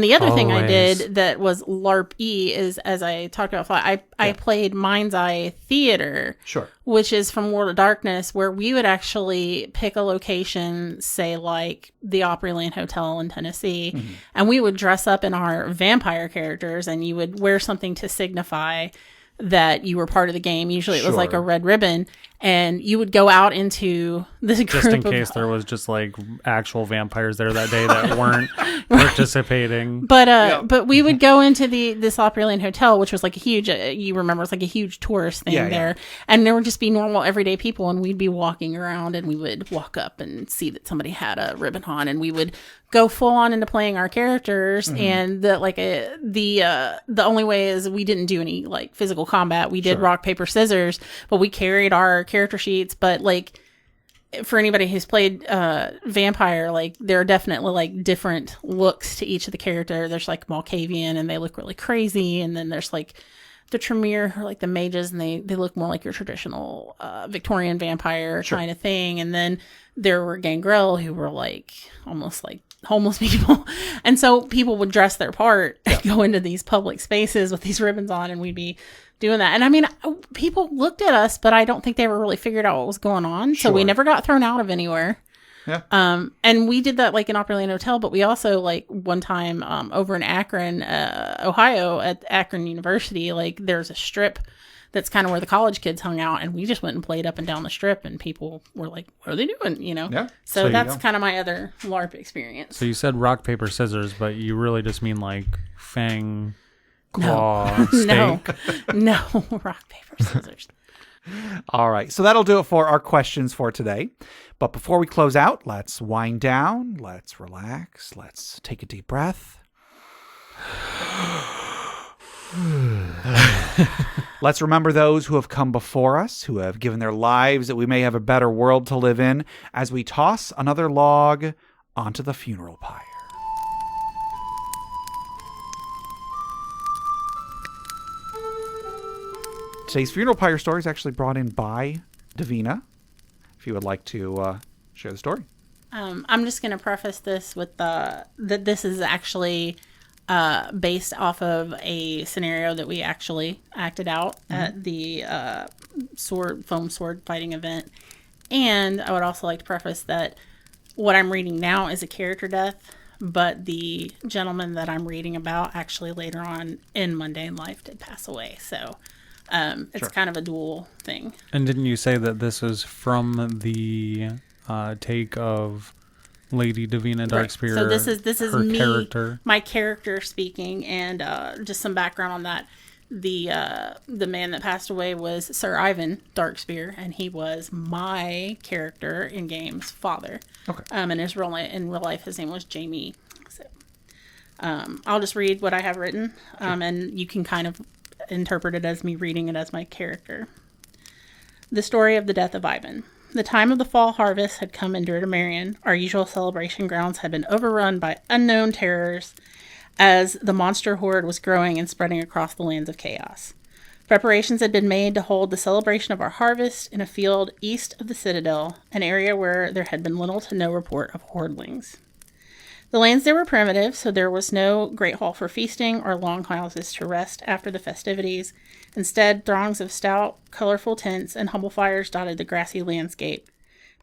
S3: the other thing I did that was LARP-y is, as I talked about, I played Mind's Eye Theater.
S1: Sure.
S3: Which is from World of Darkness, where we would actually pick a location, say like the Opryland Hotel in Tennessee, and we would dress up in our vampire characters, and you would wear something to signify that you were part of the game. Usually it was like a red ribbon, and you would go out into this group
S4: just in case there was just like actual vampires there that day that weren't participating.
S3: But we would go into this Opryland Hotel, which was like a huge, you remember, it's like a huge tourist thing there. And there would just be normal everyday people, and we'd be walking around, and we would walk up and see that somebody had a ribbon on, and we would go full on into playing our characters. And the only way is we didn't do any like physical combat. We did rock, paper, scissors, but we carried our character sheets. But like, for anybody who's played vampire, like there are definitely like different looks to each of the character. There's like Malkavian, and they look really crazy, and then there's like the Tremere, who are like the mages, and they look more like your traditional Victorian vampire kind of thing. And then there were Gangrel, who were like almost like homeless people. And so people would dress their part and go into these public spaces with these ribbons on, and we'd be doing that. And I mean, people looked at us, but I don't think they ever really figured out what was going on. So we never got thrown out of anywhere. Yeah. And we did that like in Opryland Hotel, but we also like one time over in Akron, Ohio, at Akron University, like there's a strip that's kind of where the college kids hung out, and we just went and played up and down the strip, and people were like, what are they doing? You know? Yeah. So that's kind of my other LARP experience.
S4: So you said rock, paper, scissors, but you really just mean like fang, claw, steak?
S3: No, rock, paper, scissors.
S1: All right. So that'll do it for our questions for today. But before we close out, let's wind down. Let's relax. Let's take a deep breath. Let's remember those who have come before us, who have given their lives that we may have a better world to live in, as we toss another log onto the funeral pyre. Today's funeral pyre story is actually brought in by Davina. If you would like to share the story.
S3: I'm just going to preface this with that this is actually based off of a scenario that we actually acted out at the foam sword fighting event. And I would also like to preface that what I'm reading now is a character death, but the gentleman that I'm reading about actually later on in mundane life did pass away. So It's kind of a dual thing.
S4: And didn't you say that this is from the take of Lady Davina Darkspear?
S3: Right. So this is me,
S4: character.
S3: My character speaking, and just some background on that. The man that passed away was Sir Ivan Darkspear, and he was my character in game's father.
S1: Okay.
S3: And in real life, his name was Jamie. So, I'll just read what I have written, and you can kind of interpret it as me reading it as my character. The story of the death of Ivan. The time of the fall harvest had come in Dirtamarian. Our usual celebration grounds had been overrun by unknown terrors as the monster horde was growing and spreading across the lands of chaos. Preparations had been made to hold the celebration of our harvest in a field east of the Citadel, an area where there had been little to no report of hordelings. The lands there were primitive, so there was no great hall for feasting or long houses to rest after the festivities. Instead, throngs of stout, colorful tents and humble fires dotted the grassy landscape.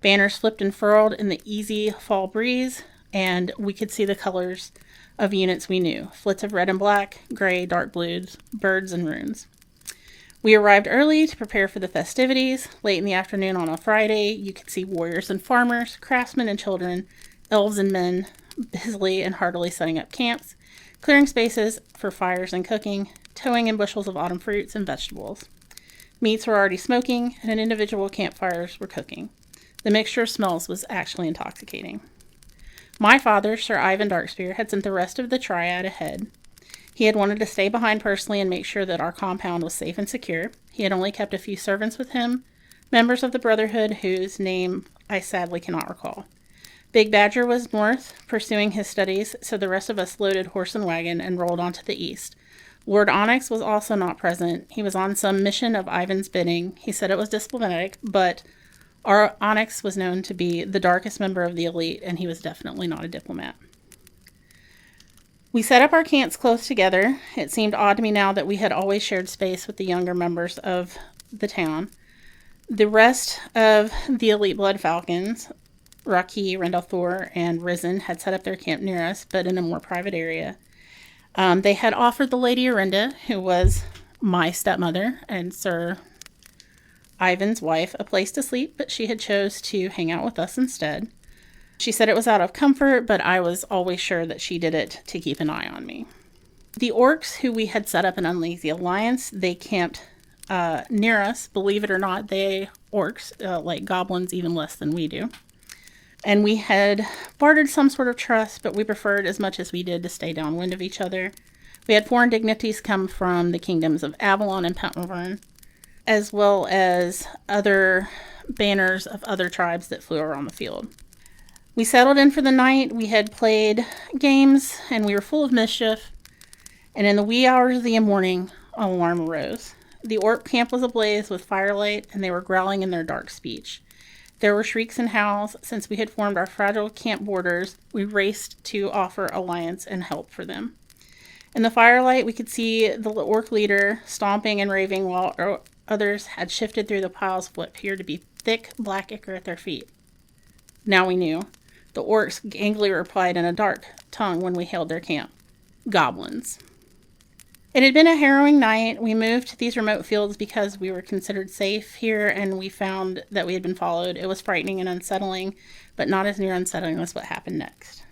S3: Banners flipped and furled in the easy fall breeze, and we could see the colors of units we knew. Flits of red and black, gray, dark blues, birds and runes. We arrived early to prepare for the festivities. Late in the afternoon on a Friday, you could see warriors and farmers, craftsmen and children, elves and men, busily and heartily setting up camps, clearing spaces for fires and cooking, towing in bushels of autumn fruits and vegetables. Meats were already smoking, and individual campfires were cooking. The mixture of smells was actually intoxicating. My father, Sir Ivan Darkspear, had sent the rest of the triad ahead. He had wanted to stay behind personally and make sure that our compound was safe and secure. He had only kept a few servants with him, members of the Brotherhood whose name I sadly cannot recall. Big Badger was north, pursuing his studies, so the rest of us loaded horse and wagon and rolled on to the east. Lord Onyx was also not present. He was on some mission of Ivan's bidding. He said it was diplomatic, but our Onyx was known to be the darkest member of the elite, and he was definitely not a diplomat. We set up our camps close together. It seemed odd to me now that we had always shared space with the younger members of the town. The rest of the elite Blood Falcons, Rocky, Rendell Thor, and Risen, had set up their camp near us, but in a more private area. They had offered the Lady Orinda, who was my stepmother and Sir Ivan's wife, a place to sleep, but she had chose to hang out with us instead. She said it was out of comfort, but I was always sure that she did it to keep an eye on me. The orcs who we had set up an uneasy alliance, they camped near us. Believe it or not, they orcs, like goblins, even less than we do. And we had bartered some sort of trust, but we preferred as much as we did to stay downwind of each other. We had foreign dignities come from the kingdoms of Avalon and Pentmavern, as well as other banners of other tribes that flew around the field. We settled in for the night. We had played games, and we were full of mischief. And in the wee hours of the morning, an alarm arose. The orc camp was ablaze with firelight, and they were growling in their dark speech. There were shrieks and howls. Since we had formed our fragile camp borders, we raced to offer alliance and help for them. In the firelight, we could see the orc leader stomping and raving while others had shifted through the piles of what appeared to be thick black ichor at their feet. Now we knew. The orcs angrily replied in a dark tongue when we hailed their camp. Goblins. It had been a harrowing night. We moved to these remote fields because we were considered safe here, and we found that we had been followed. It was frightening and unsettling, but not as near unsettling as what happened next.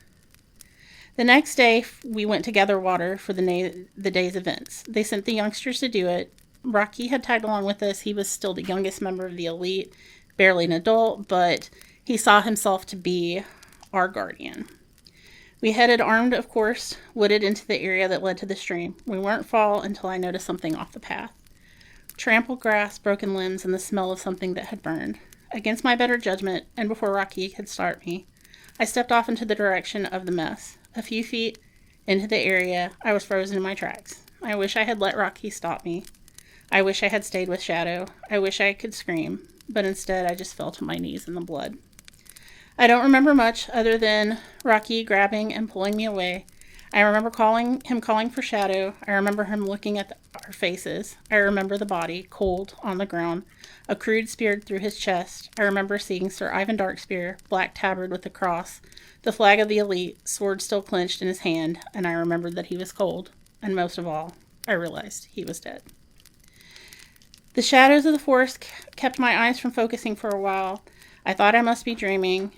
S3: The next day, we went to gather water for the day's events. They sent the youngsters to do it. Rocky had tagged along with us. He was still the youngest member of the elite, barely an adult, but he saw himself to be our guardian. We headed armed, of course, wooded into the area that led to the stream. We weren't far until I noticed something off the path. Trampled grass, broken limbs, and the smell of something that had burned. Against my better judgment, and before Rocky could start me, I stepped off into the direction of the mess. A few feet into the area, I was frozen in my tracks. I wish I had let Rocky stop me. I wish I had stayed with Shadow. I wish I could scream, but instead I just fell to my knees in the blood. I don't remember much other than Rocky grabbing and pulling me away. I remember him calling for Shadow. I remember him looking at our faces. I remember the body, cold, on the ground, a crude speared through his chest. I remember seeing Sir Ivan Darkspear, black tabard with a cross, the flag of the elite, sword still clenched in his hand, and I remembered that he was cold. And most of all, I realized he was dead. The shadows of the forest kept my eyes from focusing for a while. I thought I must be dreaming.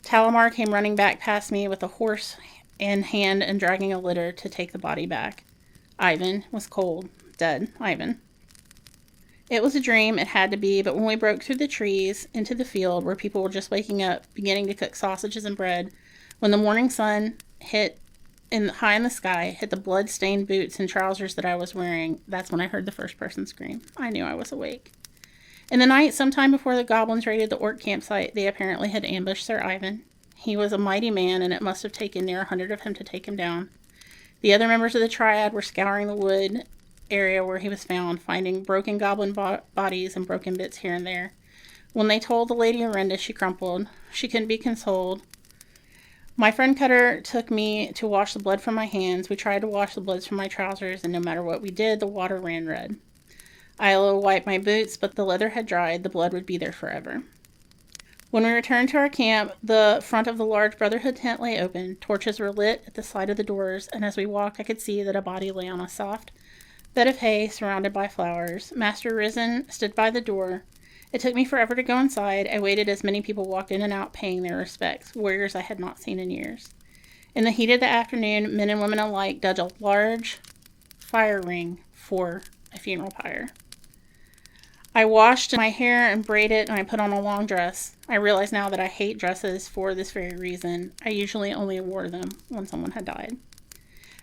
S3: Talamar came running back past me with a horse in hand and dragging a litter to take the body back. Ivan was cold, dead Ivan. It was a dream, it had to be, but when we broke through the trees into the field where people were just waking up, beginning to cook sausages and bread, when the morning sun hit high in the sky, hit the blood-stained boots and trousers that I was wearing, that's when I heard the first person scream. I knew I was awake. In the night, sometime before the goblins raided the orc campsite, they apparently had ambushed Sir Ivan. He was a mighty man, and it must have taken near 100 of him to take him down. The other members of the triad were scouring the wood area where he was found, finding broken goblin bodies and broken bits here and there. When they told the Lady Orenda, she crumpled. She couldn't be consoled. My friend Cutter took me to wash the blood from my hands. We tried to wash the bloods from my trousers, and no matter what we did, the water ran red. Ilo wiped my boots, but the leather had dried. The blood would be there forever. When we returned to our camp, the front of the large Brotherhood tent lay open. Torches were lit at the side of the doors, and as we walked, I could see that a body lay on a soft bed of hay surrounded by flowers. Master Risen stood by the door. It took me forever to go inside. I waited as many people walked in and out paying their respects, warriors I had not seen in years. In the heat of the afternoon, men and women alike dug a large fire ring for a funeral pyre. I washed my hair and braided it, and I put on a long dress. I realize now that I hate dresses for this very reason. I usually only wore them when someone had died.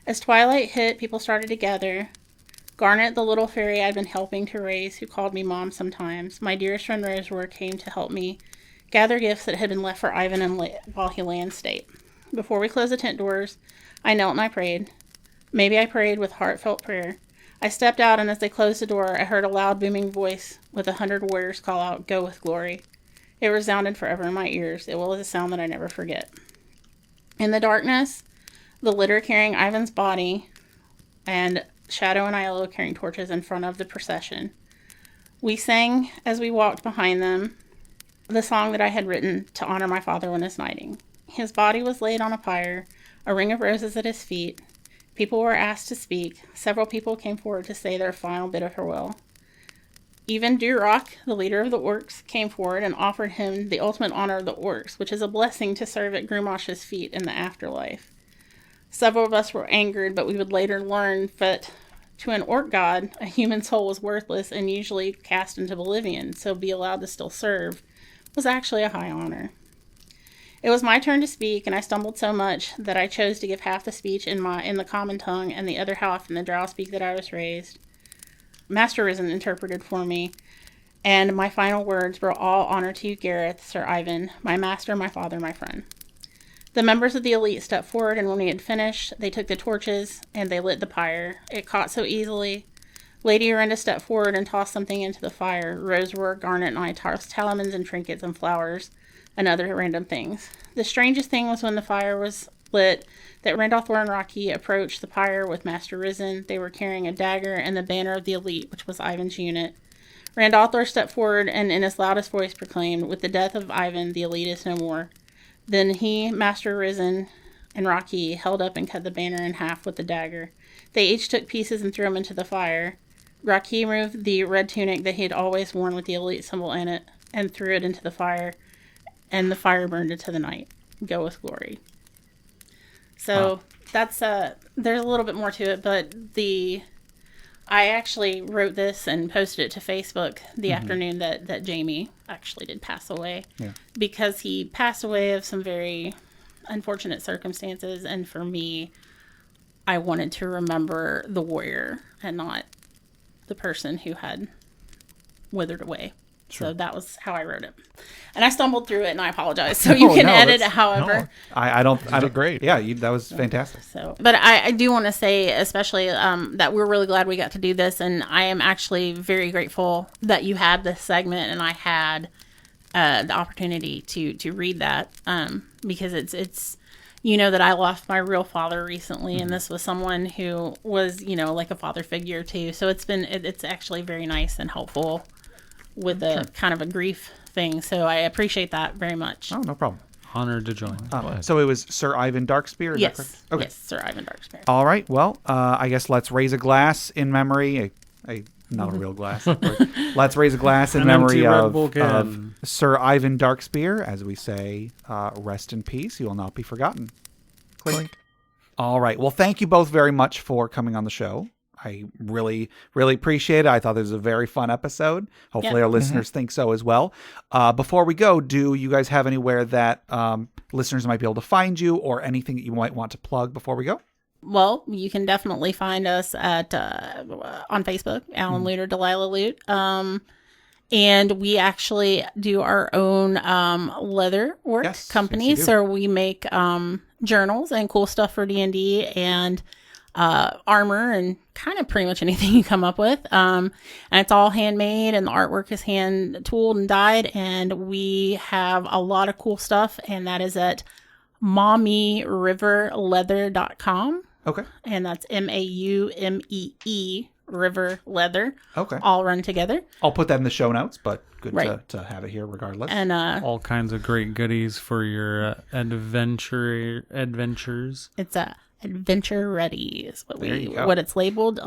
S3: As twilight hit, people started to gather. Garnet, the little fairy I'd been helping to raise, who called me Mom sometimes, my dearest friend Rosewood, came to help me gather gifts that had been left for Ivan while he lay in state. Before we closed the tent doors, I knelt and I prayed. Maybe I prayed with heartfelt prayer. I stepped out, and as they closed the door, I heard a loud, booming voice with 100 warriors call out, "Go with glory." It resounded forever in my ears. It was a sound that I never forget. In the darkness, the litter carrying Ivan's body, and Shadow and Ilo carrying torches in front of the procession. We sang, as we walked behind them, the song that I had written to honor my father when his knighting. His body was laid on a pyre, a ring of roses at his feet. People were asked to speak. Several people came forward to say their final bit of farewell. Even Duroc, the leader of the orcs, came forward and offered him the ultimate honor of the orcs, which is a blessing to serve at Grumash's feet in the afterlife. Several of us were angered, but we would later learn that to an orc god, a human soul was worthless and usually cast into oblivion, so be allowed to still serve was actually a high honor. It was my turn to speak, and I stumbled so much that I chose to give half the speech in the common tongue and the other half in the drow speak that I was raised. Master Risen interpreted for me, and my final words were all honor to you, Gareth, Sir Ivan, my master, my father, my friend. The members of the elite stepped forward, and when we had finished, they took the torches, and they lit the pyre. It caught so easily. Lady Orenda stepped forward and tossed something into the fire. Rosewood, Garnet, and I tossed talismans and trinkets and flowers and other random things. The strangest thing was when the fire was lit, that Randolphor and Rocky approached the pyre with Master Risen. They were carrying a dagger and the banner of the elite, which was Ivan's unit. Randolphor stepped forward and in his loudest voice proclaimed, "With the death of Ivan, the elite is no more." Then he, Master Risen, and Rocky held up and cut the banner in half with the dagger. They each took pieces and threw them into the fire. Rocky removed the red tunic that he had always worn with the elite symbol in it and threw it into the fire, and the fire burned into the night. Go with glory. So that's there's a little bit more to it, but I actually wrote this and posted it to Facebook the afternoon that Jamie actually did pass away. Yeah. Because he passed away of some very unfortunate circumstances, and for me, I wanted to remember the warrior and not the person who had withered away. Sure. So that was how I wrote it. And I stumbled through it, and I apologize. So you can edit it however.
S1: No, I don't great. Yeah, that was fantastic.
S3: But I do want to say, especially that we're really glad we got to do this, and I am actually very grateful that you had this segment and I had the opportunity to read that because it's that I lost my real father recently, and this was someone who was like a father figure too. So it's actually very nice and helpful with a kind of a grief thing. So I appreciate that very much.
S1: Oh, no problem.
S4: Honored to join.
S1: So it was Sir Ivan Darkspear?
S3: Yes.
S1: Okay.
S3: Yes, Sir Ivan Darkspear.
S1: All right. Well, I guess let's raise a glass in memory, a not a real glass. Let's raise a glass in
S4: An
S1: memory
S4: empty Red
S1: of,
S4: Bull can.
S1: Sir Ivan Darkspear, as we say, rest in peace. You will not be forgotten. Clink. All right. Well, thank you both very much for coming on the show. I really, really appreciate it. I thought this was a very fun episode. Hopefully our listeners think so as well. Before we go, do you guys have anywhere that listeners might be able to find you or anything that you might want to plug before we go?
S3: Well, you can definitely find us at on Facebook, Alan Loot or Delilah Loot. And we actually do our own leather work company.
S1: Yes,
S3: so we make journals and cool stuff for D&D and armor and kind of pretty much anything you come up with. And it's all handmade and the artwork is hand tooled and dyed. And we have a lot of cool stuff. And that is at maumee-river-leather.com.
S1: Okay.
S3: And that's MAUMEE River Leather.
S1: Okay.
S3: All run together.
S1: I'll put that in the show notes, but good to have it here regardless.
S3: And
S4: all kinds of great goodies for your adventures.
S3: It's adventure ready is what
S1: what
S3: it's labeled.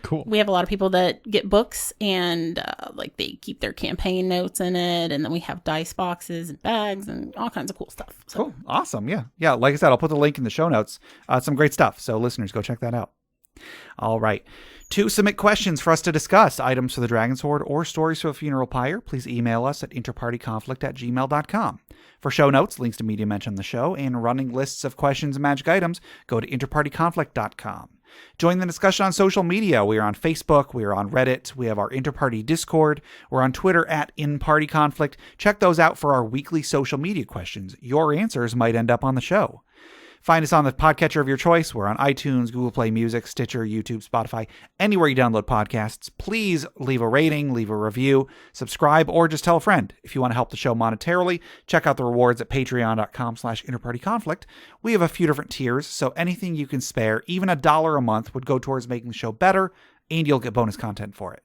S2: Cool.
S3: We have a lot of people that get books and like they keep their campaign notes in it, and then we have dice boxes and bags and all kinds of cool stuff. So.
S1: Cool. Awesome. Yeah. Like I said, I'll put the link in the show notes. Some great stuff. So listeners, go check that out. All right. To submit questions for us to discuss, items for the Dragon Sword, or stories for a funeral pyre, please email us at interpartyconflict@gmail.com. For show notes, links to media mentioned in the show, and running lists of questions and magic items, go to interpartyconflict.com. Join the discussion on social media. We are on Facebook. We are on Reddit. We have our Interparty Discord. We're on Twitter at InPartyConflict. Check those out for our weekly social media questions. Your answers might end up on the show. Find us on the podcatcher of your choice. We're on iTunes, Google Play Music, Stitcher, YouTube, Spotify, anywhere you download podcasts. Please leave a rating, leave a review, subscribe, or just tell a friend. If you want to help the show monetarily, check out the rewards at patreon.com/interpartyconflict. We have a few different tiers, so anything you can spare, even $1 a month, would go towards making the show better, and you'll get bonus content for it.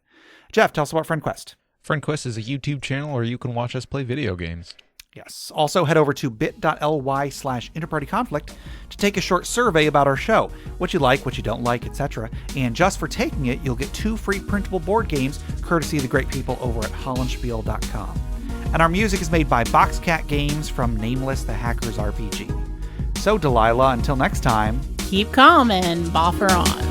S1: Jeff, tell us about FriendQuest.
S2: FriendQuest is a YouTube channel where you can watch us play video games.
S1: Yes. Also, head over to bit.ly/interpartyconflict to take a short survey about our show, what you like, what you don't like, etc. And just for taking it, you'll get 2 free printable board games, courtesy of the great people over at hollandspiel.com. And our music is made by Boxcat Games from Nameless the Hackers RPG. So, Delilah, until next time,
S3: keep calm and boffer on.